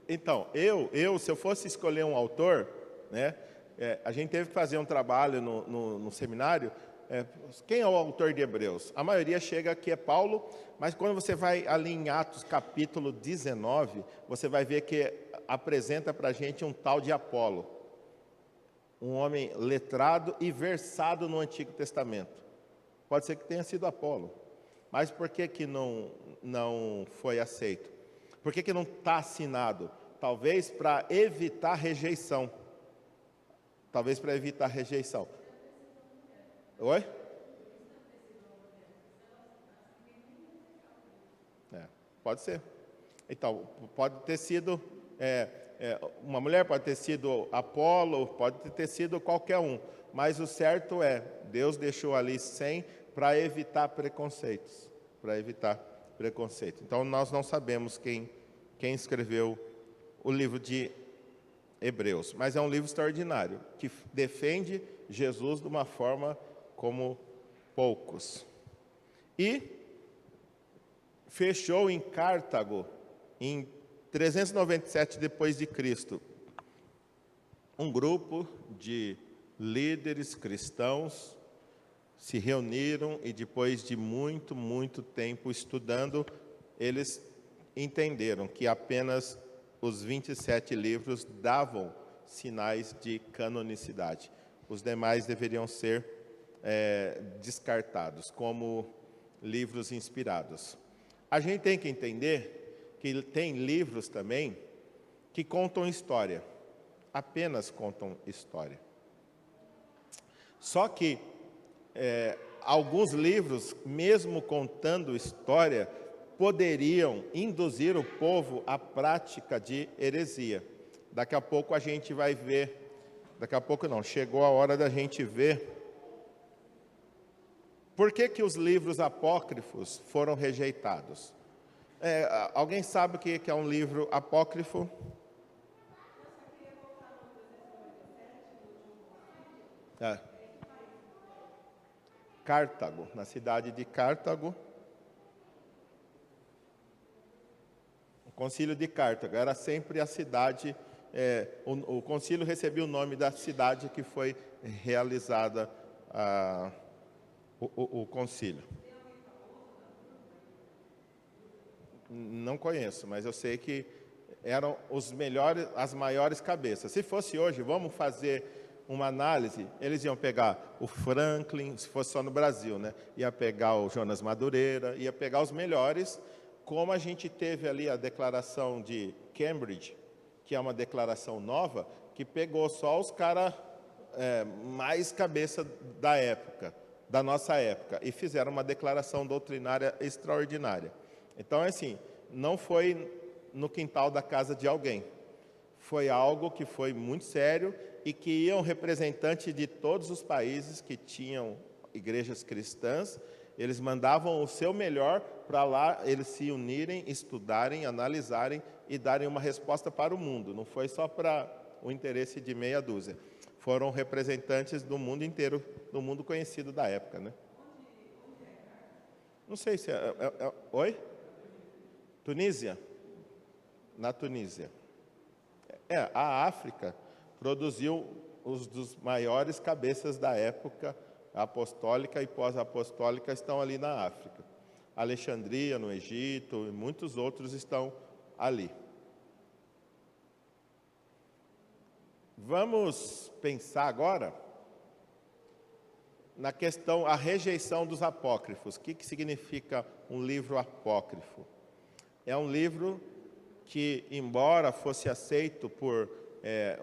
Então, se eu fosse escolher um autor, a gente teve que fazer um trabalho no seminário. Quem é o autor de Hebreus? A maioria chega que é Paulo, mas quando você vai ali em Atos capítulo 19, você vai ver que apresenta para a gente um tal de Apolo, um homem letrado e versado no Antigo Testamento. Pode ser que tenha sido Apolo. Mas por que que não foi aceito? Por que que não está assinado? Talvez para evitar rejeição. Talvez para evitar rejeição. Oi? Pode ser. Então, pode ter sido uma mulher, pode ter sido Apolo, pode ter sido qualquer um. Mas o certo é, Deus deixou ali 100 para evitar preconceitos. Para evitar preconceito. Então, nós não sabemos quem escreveu o livro de Hebreus. Mas é um livro extraordinário, que defende Jesus de uma forma como poucos. E fechou em Cartago, em 397 depois de Cristo, um grupo de líderes cristãos se reuniram e depois de muito tempo estudando, eles entenderam que apenas os 27 livros davam sinais de canonicidade. Os demais deveriam ser descartados como livros inspirados. A gente tem que entender que tem livros também que contam história, apenas contam história. Só que alguns livros, mesmo contando história, poderiam induzir o povo à prática de heresia. Daqui a pouco a gente vai ver, daqui a pouco não, chegou a hora da gente ver por que os livros apócrifos foram rejeitados. Alguém sabe o que é um livro apócrifo? Cartago, na cidade de Cartago. O concílio de Cartago era sempre a cidade, o concílio recebia o nome da cidade que foi realizada o concílio. Não conheço, mas eu sei que eram as maiores cabeças. Se fosse hoje, vamos fazer uma análise, eles iam pegar o Franklin, se fosse só no Brasil, né? Ia pegar o Jonas Madureira, ia pegar os melhores, como a gente teve ali a declaração de Cambridge, que é uma declaração nova, que pegou só os caras mais cabeça da época, da nossa época, e fizeram uma declaração doutrinária extraordinária. Então, assim, não foi no quintal da casa de alguém. Foi algo que foi muito sério e que iam representantes de todos os países que tinham igrejas cristãs, eles mandavam o seu melhor para lá, eles se unirem, estudarem, analisarem e darem uma resposta para o mundo. Não foi só para o interesse de meia dúzia. Foram representantes do mundo inteiro, do mundo conhecido da época, né? Não sei se oi? Tunísia? Na Tunísia. A África produziu os dos maiores cabeças da época apostólica e pós-apostólica estão ali na África. Alexandria, no Egito, e muitos outros estão ali. Vamos pensar agora na questão, a rejeição dos apócrifos. O que significa um livro apócrifo? É um livro que, embora fosse aceito por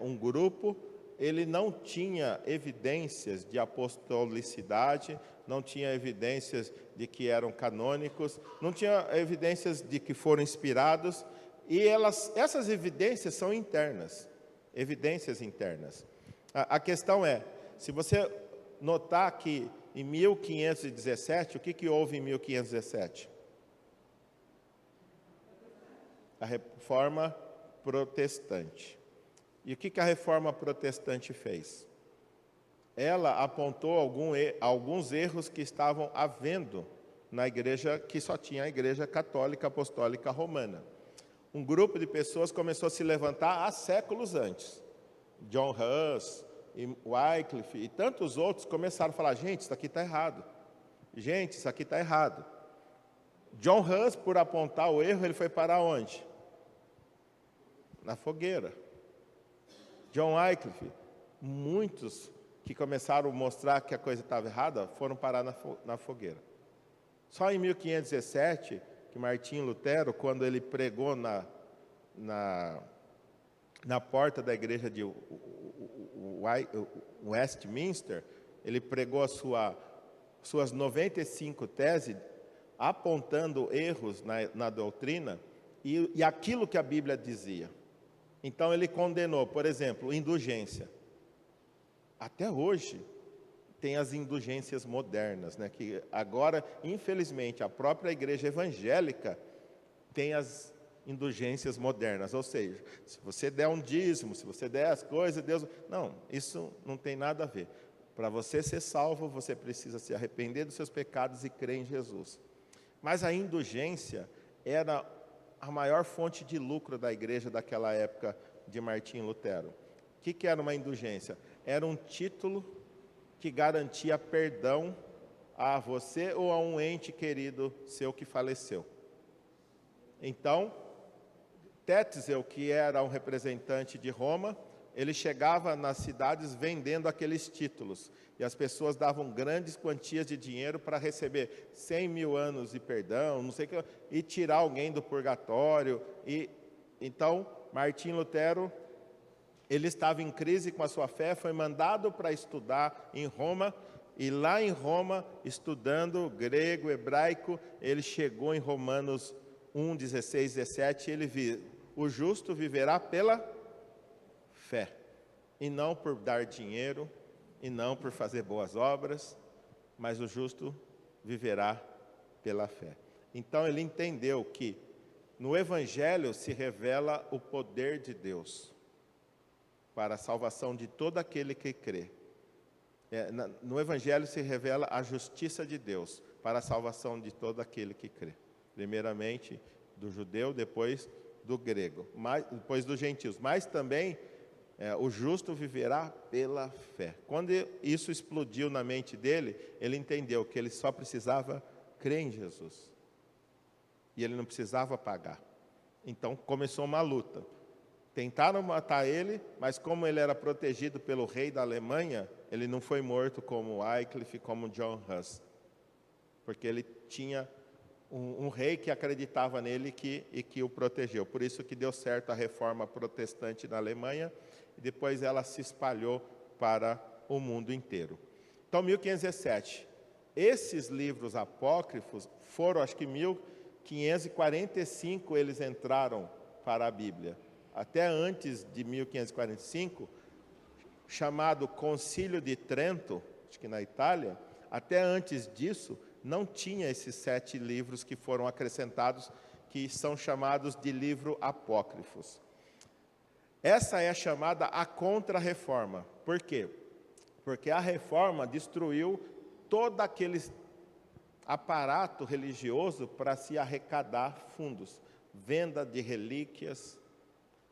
um grupo, ele não tinha evidências de apostolicidade, não tinha evidências de que eram canônicos, não tinha evidências de que foram inspirados, e essas evidências são internas, evidências internas. A questão é, se você notar que em 1517, o que houve em 1517? A Reforma Protestante. E o que a Reforma Protestante fez? Ela apontou alguns erros que estavam havendo na igreja, que só tinha a Igreja Católica Apostólica Romana. Um grupo de pessoas começou a se levantar há séculos antes. John Huss, e Wycliffe e tantos outros começaram a falar, gente, isso aqui está errado. Gente, isso aqui está errado. John Huss, por apontar o erro, ele foi parar onde? Na fogueira. John Wycliffe, muitos que começaram a mostrar que a coisa estava errada, foram parar na fogueira. Só em 1517, que Martim Lutero, quando ele pregou na porta da igreja de Westminster, ele pregou suas 95 teses, apontando erros na doutrina e aquilo que a Bíblia dizia. Então ele condenou, por exemplo, indulgência. Até hoje tem as indulgências modernas, né? Que agora, infelizmente, a própria igreja evangélica tem as indulgências modernas, ou seja, se você der um dízimo, se você der as coisas, Deus... Não, isso não tem nada a ver. Para você ser salvo, você precisa se arrepender dos seus pecados e crer em Jesus. Mas a indulgência era a maior fonte de lucro da igreja daquela época de Martim Lutero. O que era uma indulgência? Era um título que garantia perdão a você ou a um ente querido seu que faleceu. Então, Tetzel, que era um representante de Roma, ele chegava nas cidades vendendo aqueles títulos. E as pessoas davam grandes quantias de dinheiro para receber 100 mil anos de perdão, não sei o que, e tirar alguém do purgatório. Então, Martim Lutero, ele estava em crise com a sua fé, foi mandado para estudar em Roma, e lá em Roma, estudando grego, hebraico, ele chegou em Romanos 1, 16, 17, e ele viu: o justo viverá pela fé, e não por dar dinheiro, e não por fazer boas obras, mas o justo viverá pela fé. Então ele entendeu que no Evangelho se revela o poder de Deus para a salvação de todo aquele que crê. No Evangelho se revela a justiça de Deus para a salvação de todo aquele que crê. Primeiramente do judeu, depois do grego, depois dos gentios, mas também o justo viverá pela fé. Quando isso explodiu na mente dele, ele entendeu que ele só precisava crer em Jesus. E ele não precisava pagar. Então começou uma luta. Tentaram matar ele, mas como ele era protegido pelo rei da Alemanha, ele não foi morto como Wycliffe, como John Huss. Porque ele tinha um rei que acreditava nele e que o protegeu. Por isso que deu certo a reforma protestante na Alemanha, e depois ela se espalhou para o mundo inteiro. Então, 1517. Esses livros apócrifos foram, acho que 1545 eles entraram para a Bíblia. Até antes de 1545, chamado Concílio de Trento, acho que na Itália, até antes disso, não tinha esses 7 livros que foram acrescentados, que são chamados de livros apócrifos. Essa é a chamada a Contra-Reforma. Por quê? Porque a Reforma destruiu todo aquele aparato religioso para se arrecadar fundos. Venda de relíquias,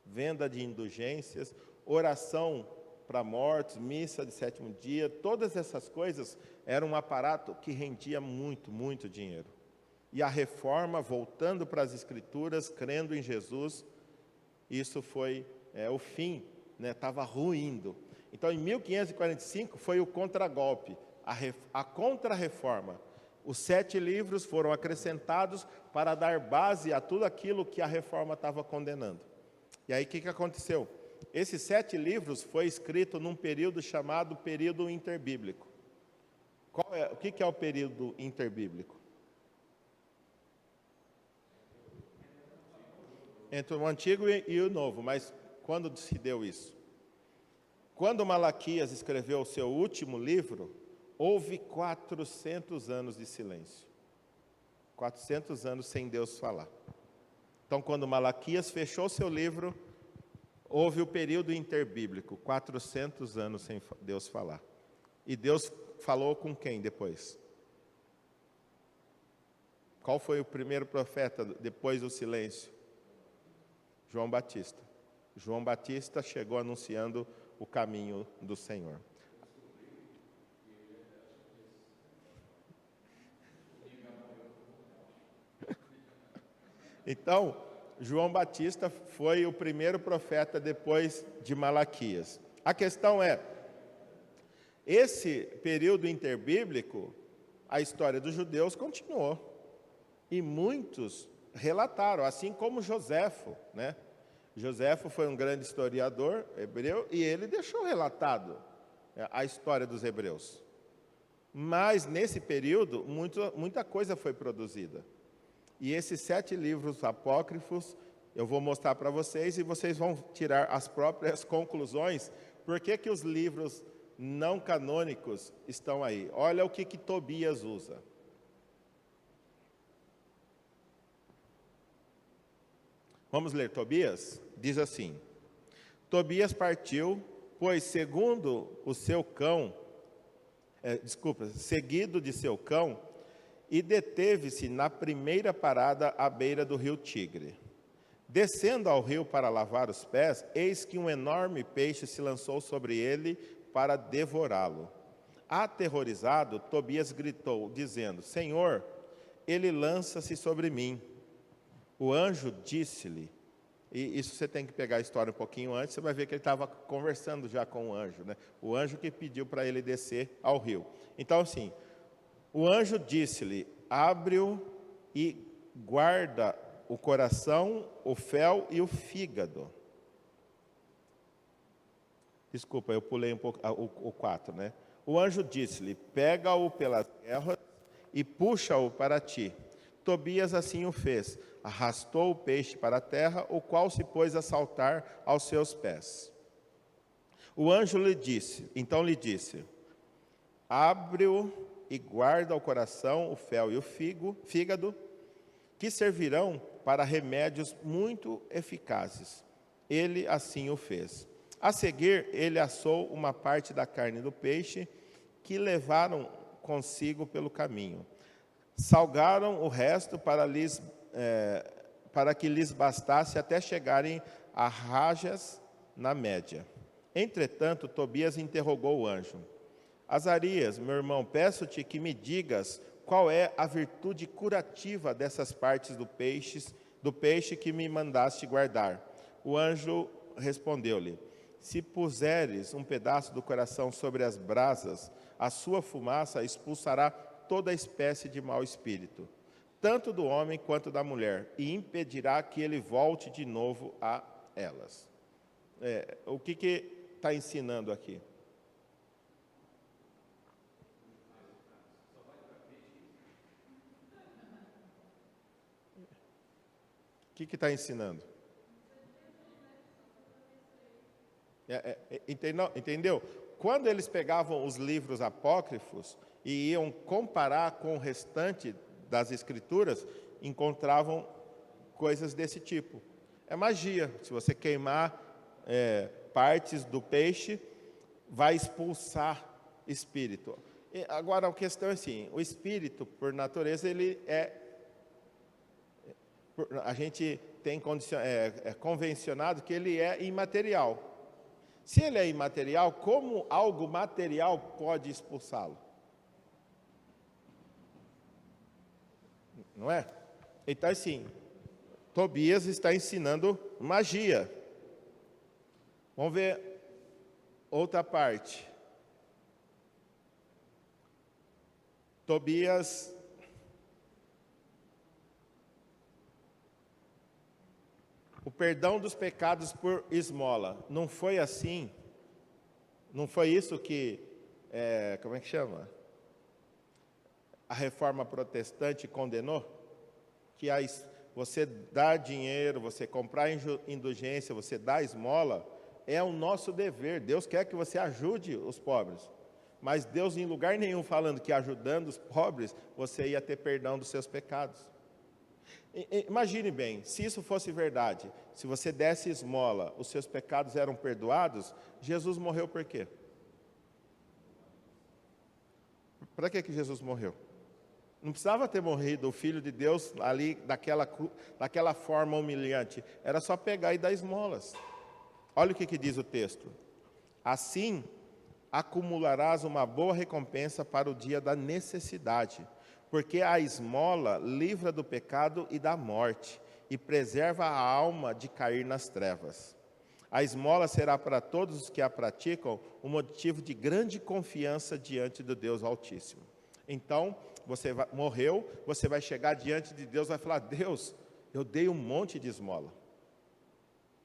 venda de indulgências, oração para mortos, missa de 7º dia, todas essas coisas eram um aparato que rendia muito, muito dinheiro. E a Reforma, voltando para as Escrituras, crendo em Jesus, isso foi o fim, estava ruindo. Então, em 1545, foi o contragolpe, a Contra-Reforma. Os 7 livros foram acrescentados para dar base a tudo aquilo que a Reforma estava condenando. E aí, o que aconteceu? Esses 7 livros foi escrito num período chamado período interbíblico. O que é o período interbíblico? Entre o Antigo e o Novo, mas quando se deu isso? Quando Malaquias escreveu o seu último livro, houve 400 anos de silêncio. 400 anos sem Deus falar. Então, quando Malaquias fechou seu livro, houve o período interbíblico, 400 anos sem Deus falar. E Deus falou com quem depois? Qual foi o primeiro profeta depois do silêncio? João Batista. João Batista chegou anunciando o caminho do Senhor. Então, João Batista foi o primeiro profeta depois de Malaquias. A questão é, esse período interbíblico a história dos judeus continuou. E muitos relataram, assim como Joséfo, né? Joséfo foi um grande historiador hebreu e ele deixou relatado a história dos hebreus. Mas, nesse período, muita coisa foi produzida. E esses 7 livros apócrifos, eu vou mostrar para vocês e vocês vão tirar as próprias conclusões. Por que os livros não canônicos estão aí? Olha o que Tobias usa. Vamos ler Tobias? Diz assim: Tobias partiu, pois seguido de seu cão, e deteve-se na primeira parada à beira do rio Tigre. Descendo ao rio para lavar os pés, eis que um enorme peixe se lançou sobre ele para devorá-lo. Aterrorizado, Tobias gritou, dizendo: Senhor, ele lança-se sobre mim. O anjo disse-lhe, e isso você tem que pegar a história um pouquinho antes, você vai ver que ele estava conversando já com o anjo, né? O anjo que pediu para ele descer ao rio. Então, assim, o anjo disse-lhe: abre-o e guarda o coração, o fel e o fígado. Desculpa, eu pulei um pouco o 4, né? O anjo disse-lhe: pega-o pelas guerras e puxa-o para ti. Tobias assim o fez, arrastou o peixe para a terra, o qual se pôs a saltar aos seus pés. O anjo lhe disse, abre-o e guarda o coração, o fel e o fígado, que servirão para remédios muito eficazes. Ele assim o fez. A seguir, ele assou uma parte da carne do peixe, que levaram consigo pelo caminho. Salgaram o resto para que lhes bastasse até chegarem a Rajas na média. Entretanto, Tobias interrogou o anjo: Azarias, meu irmão, peço-te que me digas qual é a virtude curativa dessas partes do peixe que me mandaste guardar. O anjo respondeu-lhe: se puseres um pedaço do coração sobre as brasas, a sua fumaça expulsará toda espécie de mau espírito, tanto do homem quanto da mulher, e impedirá que ele volte de novo a elas. O que está ensinando aqui? O que está ensinando? Entendeu? Quando eles pegavam os livros apócrifos e iam comparar com o restante das escrituras, encontravam coisas desse tipo. É magia. Se você queimar partes do peixe, vai expulsar espírito. Agora, a questão é assim, o espírito, por natureza, ele a gente tem convencionado que ele é imaterial. Se ele é imaterial, como algo material pode expulsá-lo? Não é? Então, assim, Tobias está ensinando magia. Vamos ver outra parte. Tobias o perdão dos pecados por esmola. Não foi assim? Não foi isso que, como é que chama? A reforma protestante condenou? Que você dá dinheiro, você comprar indulgência, você dá esmola, é o nosso dever. Deus quer que você ajude os pobres. Mas Deus, em lugar nenhum, falando que ajudando os pobres, você ia ter perdão dos seus pecados. Imagine bem, se isso fosse verdade, se você desse esmola, os seus pecados eram perdoados, Jesus morreu por quê? Para que Jesus morreu? Não precisava ter morrido o Filho de Deus ali daquela forma humilhante, era só pegar e dar esmolas. Olha o que diz o texto: assim acumularás uma boa recompensa para o dia da necessidade, porque a esmola livra do pecado e da morte, e preserva a alma de cair nas trevas. A esmola será para todos os que a praticam um motivo de grande confiança diante do Deus Altíssimo. Então, morreu, você vai chegar diante de Deus e vai falar: Deus, eu dei um monte de esmola.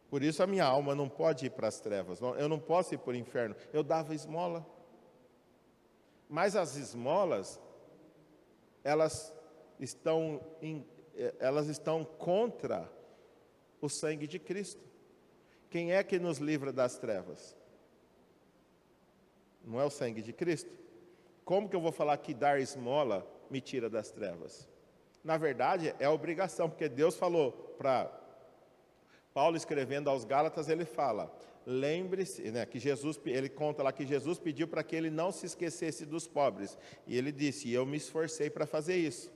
Por isso a minha alma não pode ir para as trevas, eu não posso ir para o inferno. Eu dava esmola. Mas as esmolas, elas estão contra o sangue de Cristo. Quem é que nos livra das trevas? Não é o sangue de Cristo? Como que eu vou falar que dar esmola me tira das trevas? Na verdade, é obrigação, porque Deus falou para Paulo, escrevendo aos Gálatas, ele fala, lembre-se, né, que Jesus, ele conta lá que Jesus pediu para que ele não se esquecesse dos pobres. E ele disse, eu me esforcei para fazer isso.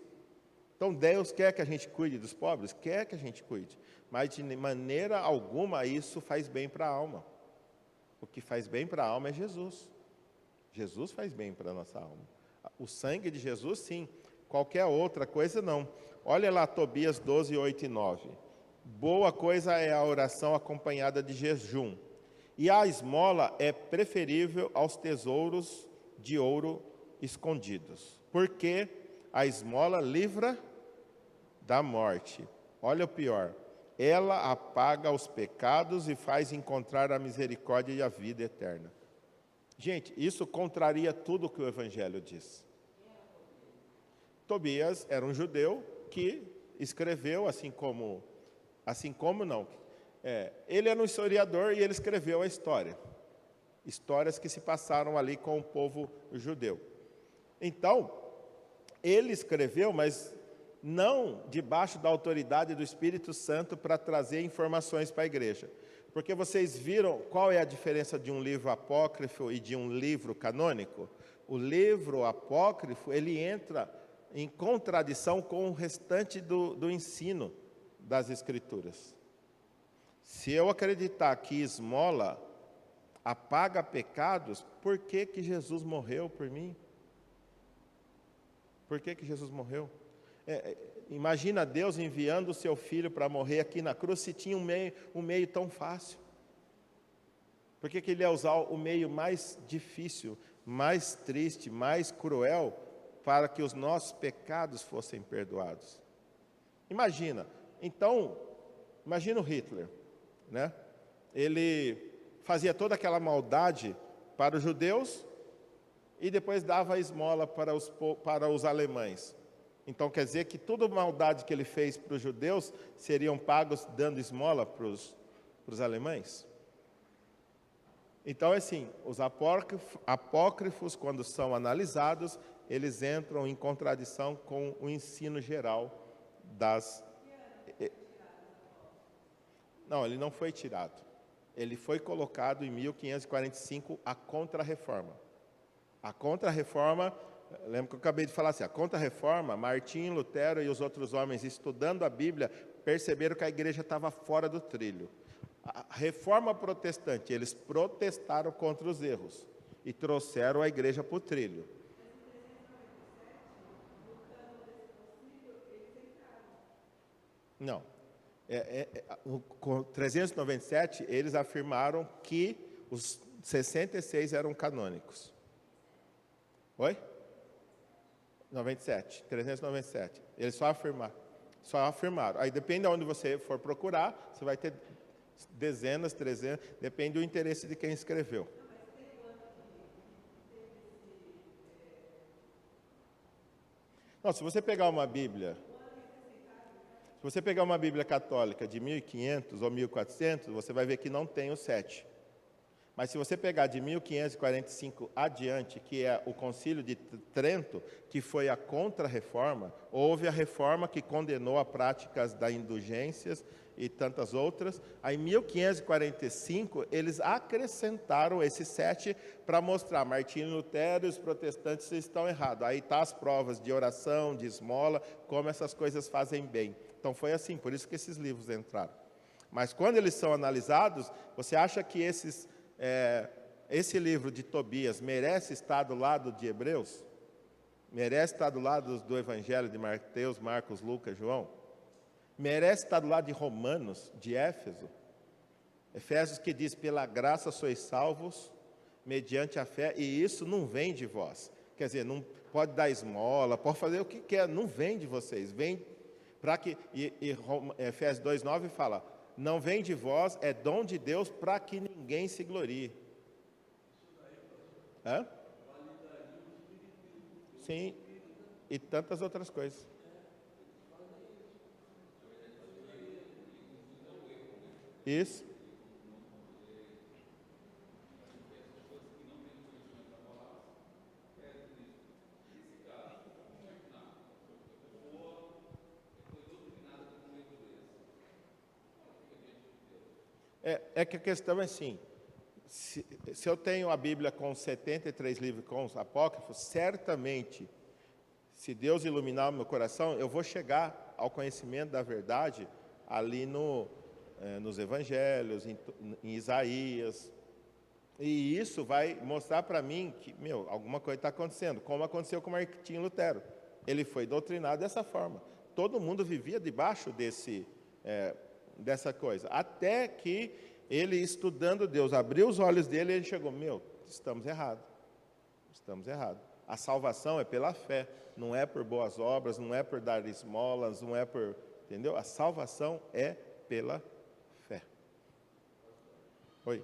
Então Deus quer que a gente cuide dos pobres? Quer que a gente cuide. Mas de maneira alguma isso faz bem para a alma. O que faz bem para a alma é Jesus. Jesus faz bem para a nossa alma. O sangue de Jesus, sim. Qualquer outra coisa, não. Olha lá Tobias 12, 8 e 9. Boa coisa é a oração acompanhada de jejum. E a esmola é preferível aos tesouros de ouro escondidos. Porque a esmola livra da morte. Olha o pior. Ela apaga os pecados e faz encontrar a misericórdia e a vida eterna. Gente, isso contraria tudo o que o Evangelho diz. Tobias era um judeu que escreveu, ele era um historiador e ele escreveu a história. Histórias que se passaram ali com o povo judeu. Então, ele escreveu, mas não debaixo da autoridade do Espírito Santo para trazer informações para a igreja. Porque vocês viram qual é a diferença de um livro apócrifo e de um livro canônico? O livro apócrifo, ele entra em contradição com o restante do ensino das Escrituras. Se eu acreditar que esmola apaga pecados, por que que Jesus morreu por mim? Por que que Jesus morreu? Imagina Deus enviando o seu filho para morrer aqui na cruz, se tinha um meio tão fácil. Por que que ele ia usar o meio mais difícil, mais triste, mais cruel, para que os nossos pecados fossem perdoados? Imagina o Hitler, né? Ele fazia toda aquela maldade para os judeus e depois dava a esmola para os alemães. Então quer dizer que toda a maldade que ele fez para os judeus seriam pagos dando esmola para os alemães? Então, assim, os apócrifos, quando são analisados, eles entram em contradição com o ensino geral das... Não, ele não foi tirado. Ele foi colocado em 1545, a Contra-Reforma. A Contra-Reforma, lembra que eu acabei de falar assim, a Contra-Reforma, Martinho, Lutero e os outros homens estudando a Bíblia, perceberam que a igreja estava fora do trilho. A Reforma Protestante, eles protestaram contra os erros e trouxeram a igreja para o trilho. Não. Com 397, eles afirmaram que os 66 eram canônicos. Oi? 97, 397. Eles só afirmaram. Aí depende de onde você for procurar, você vai ter dezenas, 300, depende do interesse de quem escreveu. Não, se você pegar uma Bíblia católica de 1500 ou 1400, você vai ver que não tem o 7. Mas se você pegar de 1545 adiante, que é o Concílio de Trento, que foi a Contra-Reforma, houve a reforma que condenou a práticas da indulgências e tantas outras. Aí, em 1545, eles acrescentaram esse 7 para mostrar, Martinho Lutero e os protestantes estão errados. Aí está as provas de oração, de esmola, como essas coisas fazem bem. Então foi assim, por isso que esses livros entraram. Mas quando eles são analisados, você acha que esse livro de Tobias merece estar do lado de Hebreus? Merece estar do lado do Evangelho de Mateus, Marcos, Lucas, João? Merece estar do lado de Romanos, de Éfeso? Efésios que diz, pela graça sois salvos, mediante a fé, e isso não vem de vós. Quer dizer, não pode dar esmola, pode fazer o que quer, não vem de vocês, vem para que, Efésios 2,9 fala, não vem de vós, é dom de Deus para que ninguém se glorie. Hã? Sim, e tantas outras coisas. Isso. É que a questão é assim, se eu tenho a Bíblia com 73 livros com os apócrifos, certamente, se Deus iluminar o meu coração, eu vou chegar ao conhecimento da verdade ali nos Evangelhos, em Isaías. E isso vai mostrar para mim que, alguma coisa está acontecendo, como aconteceu com Martinho Lutero. Ele foi doutrinado dessa forma. Todo mundo vivia debaixo dessa coisa. Até que ele, estudando Deus, abriu os olhos dele e ele chegou, estamos errados. Estamos errados. A salvação é pela fé, não é por boas obras, não é por dar esmolas, não é por... Entendeu? A salvação é pela fé. Oi.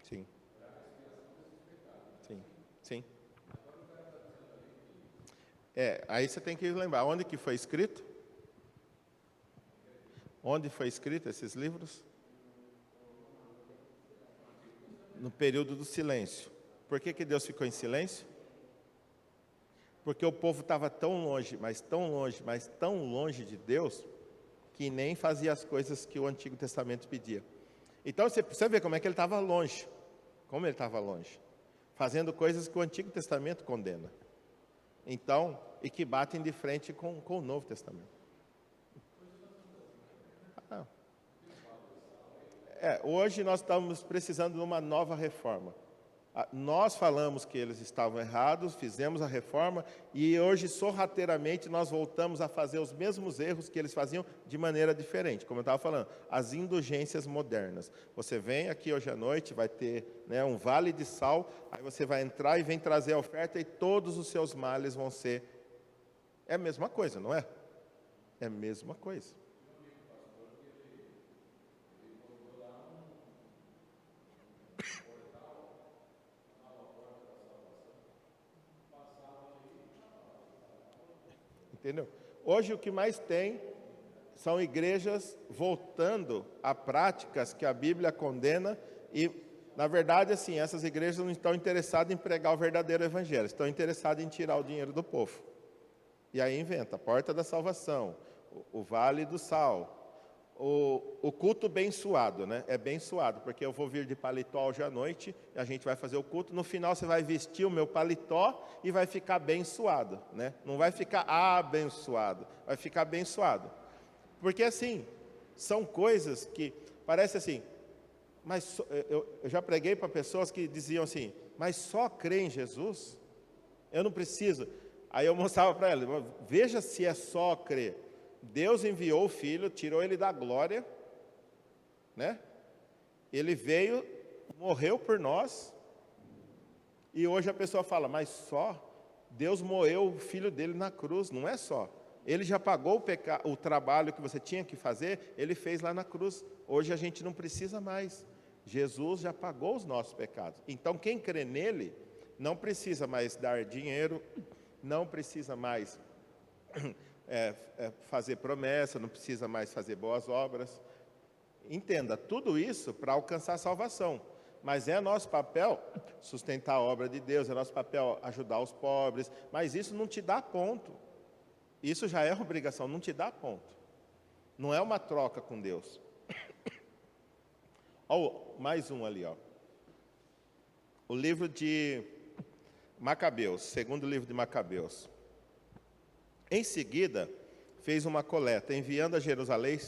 Sim. Sim. Sim. Aí você tem que lembrar, onde que foi escrito? Onde foi escrito esses livros? No período do silêncio. Por que Deus ficou em silêncio? Porque o povo estava tão longe, mas tão longe, mas tão longe de Deus, que nem fazia as coisas que o Antigo Testamento pedia. Então, você vê como é que ele estava longe. Como ele estava longe. Fazendo coisas que o Antigo Testamento condena. Então, e que batem de frente com o Novo Testamento. Hoje nós estamos precisando de uma nova reforma. Nós falamos que eles estavam errados, fizemos a reforma e hoje, sorrateiramente, nós voltamos a fazer os mesmos erros que eles faziam de maneira diferente. Como eu estava falando, as indulgências modernas. Você vem aqui hoje à noite, vai ter um vale de sal, aí você vai entrar e vem trazer a oferta e todos os seus males vão ser... É a mesma coisa, não é? É a mesma coisa. Entendeu? Hoje o que mais tem são igrejas voltando a práticas que a Bíblia condena e, na verdade, assim, essas igrejas não estão interessadas em pregar o verdadeiro evangelho, estão interessadas em tirar o dinheiro do povo. E aí inventa a porta da salvação, o vale do sal, o culto bem suado, né? É bem suado, porque eu vou vir de paletó hoje à noite, e a gente vai fazer o culto, no final você vai vestir o meu paletó e vai ficar bem suado, né? Não vai ficar abençoado, vai ficar bem suado. Porque assim, são coisas que, parece assim, mas eu já preguei para pessoas que diziam assim, mas só crê em Jesus? Eu não preciso. Aí eu mostrava para ela, veja se é só crer. Deus enviou o Filho, tirou ele da glória, né? Ele veio, morreu por nós, e hoje a pessoa fala, mas só Deus moeu o Filho dele na cruz, não é só. Ele já pagou o trabalho que você tinha que fazer, ele fez lá na cruz. Hoje a gente não precisa mais. Jesus já pagou os nossos pecados. Então quem crê nele, não precisa mais dar dinheiro, não precisa mais... fazer promessa, não precisa mais fazer boas obras. Entenda, tudo isso para alcançar a salvação. Mas é nosso papel sustentar a obra de Deus, é nosso papel ajudar os pobres, mas isso não te dá ponto. Isso já é obrigação, não te dá ponto. Não é uma troca com Deus. Mais um ali, ó. O livro de Macabeus, segundo livro de Macabeus. Em seguida, fez uma coleta, enviando a Jerusalém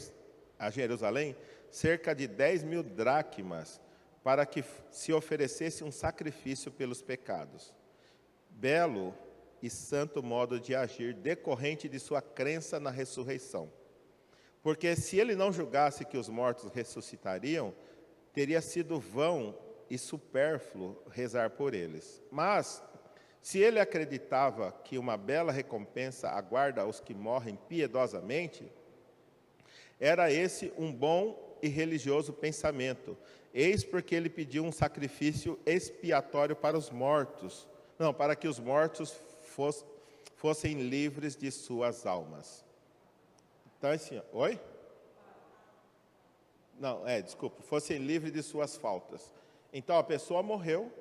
cerca de 10.000 dracmas, para que se oferecesse um sacrifício pelos pecados. Belo e santo modo de agir decorrente de sua crença na ressurreição. Porque se ele não julgasse que os mortos ressuscitariam, teria sido vão e supérfluo rezar por eles. Mas, se ele acreditava que uma bela recompensa aguarda os que morrem piedosamente, era esse um bom e religioso pensamento. Eis porque ele pediu um sacrifício expiatório para os mortos. Não, para que os mortos fossem livres de suas almas. Então, assim, oi? Não, desculpa, fossem livres de suas faltas. Então, a pessoa morreu,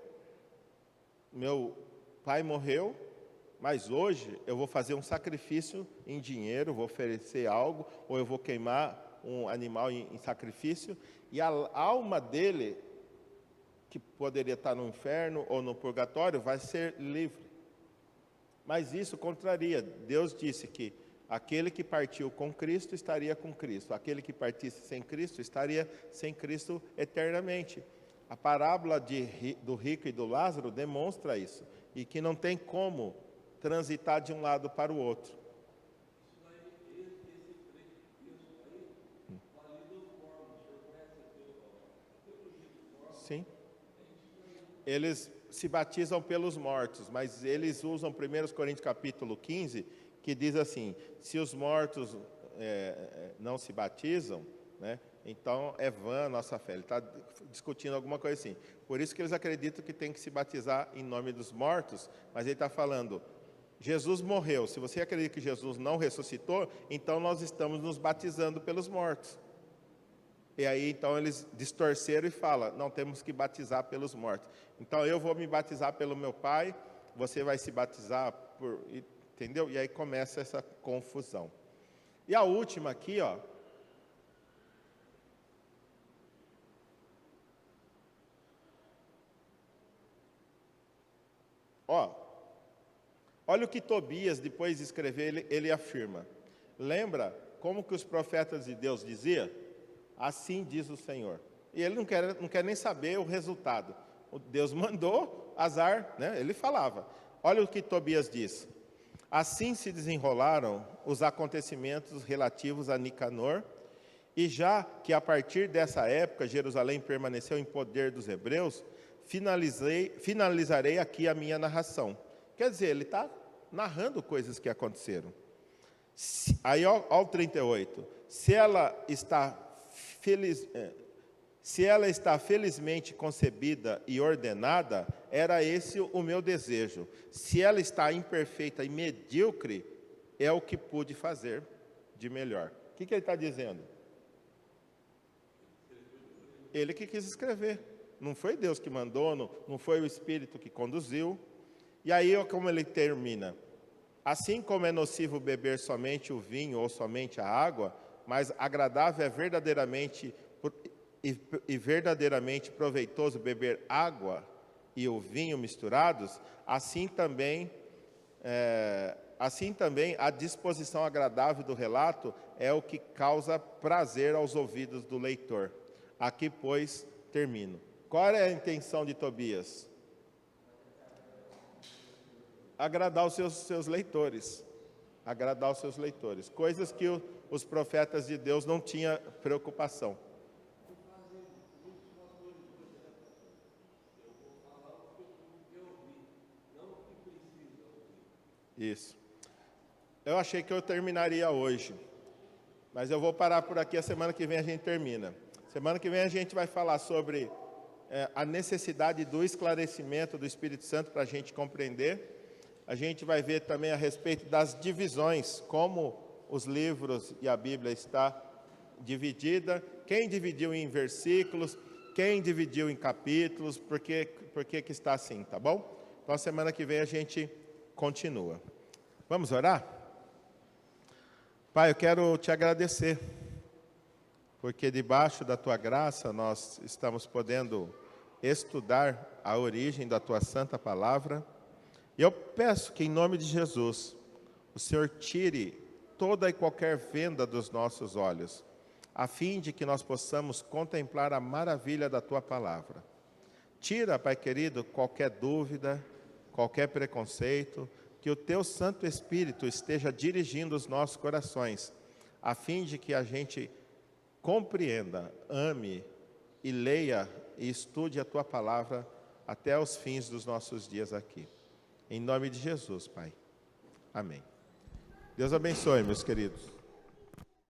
meu pai morreu, mas hoje eu vou fazer um sacrifício em dinheiro, vou oferecer algo, ou eu vou queimar um animal em sacrifício, e a alma dele, que poderia estar no inferno ou no purgatório, vai ser livre. Mas isso contraria. Deus disse que aquele que partiu com Cristo estaria com Cristo. Aquele que partisse sem Cristo estaria sem Cristo eternamente. A parábola do rico e do Lázaro demonstra isso. E que não tem como transitar de um lado para o outro. Sim. Eles se batizam pelos mortos, mas eles usam 1 Coríntios capítulo 15, que diz assim, se os mortos não se batizam, né, então é vã a nossa fé. Ele está discutindo alguma coisa assim. Por isso que eles acreditam que tem que se batizar em nome dos mortos, mas ele está falando, Jesus morreu. Se você acredita que Jesus não ressuscitou, então nós estamos nos batizando pelos mortos. E aí, então, eles distorceram e falam, não, temos que batizar pelos mortos. Então, eu vou me batizar pelo meu pai, você vai se batizar por... Entendeu? E aí começa essa confusão. E a última aqui, ó. Olha o que Tobias, depois de escrever, ele afirma. Lembra como que os profetas de Deus diziam? Assim diz o Senhor. E ele não quer nem saber o resultado. Deus mandou, azar, né? Ele falava. Olha o que Tobias diz. Assim se desenrolaram os acontecimentos relativos a Nicanor, e já que a partir dessa época Jerusalém permaneceu em poder dos hebreus, finalizarei aqui a minha narração. Quer dizer, ele está narrando coisas que aconteceram. Aí, ao 38. Se ela está felizmente concebida e ordenada, era esse o meu desejo. Se ela está imperfeita e medíocre, é o que pude fazer de melhor. O que ele está dizendo? Ele que quis escrever. Não foi Deus que mandou, não foi o Espírito que conduziu. E aí, como ele termina? Assim como é nocivo beber somente o vinho ou somente a água, mas agradável é verdadeiramente proveitoso beber água e o vinho misturados, assim também a disposição agradável do relato é o que causa prazer aos ouvidos do leitor. Aqui, pois, termino. Qual é a intenção de Tobias? Agradar os seus leitores. Agradar os seus leitores. Coisas que os profetas de Deus não tinham preocupação. Isso. Eu achei que eu terminaria hoje, mas eu vou parar por aqui, a semana que vem a gente termina. Semana que vem a gente vai falar sobre a necessidade do esclarecimento do Espírito Santo para a gente compreender. A gente vai ver também a respeito das divisões, como os livros e a Bíblia está dividida, quem dividiu em versículos, quem dividiu em capítulos, por que que está assim, tá bom? Então, semana que vem a gente continua. Vamos orar? Pai, eu quero te agradecer, porque debaixo da tua graça nós estamos podendo estudar a origem da tua santa palavra. E eu peço que, em nome de Jesus, o Senhor tire toda e qualquer venda dos nossos olhos, a fim de que nós possamos contemplar a maravilha da tua palavra. Tira, Pai querido, qualquer dúvida, qualquer preconceito, que o Teu Santo Espírito esteja dirigindo os nossos corações, a fim de que a gente compreenda, ame e leia e estude a Tua Palavra até os fins dos nossos dias aqui. Em nome de Jesus, Pai. Amém. Deus abençoe, meus queridos.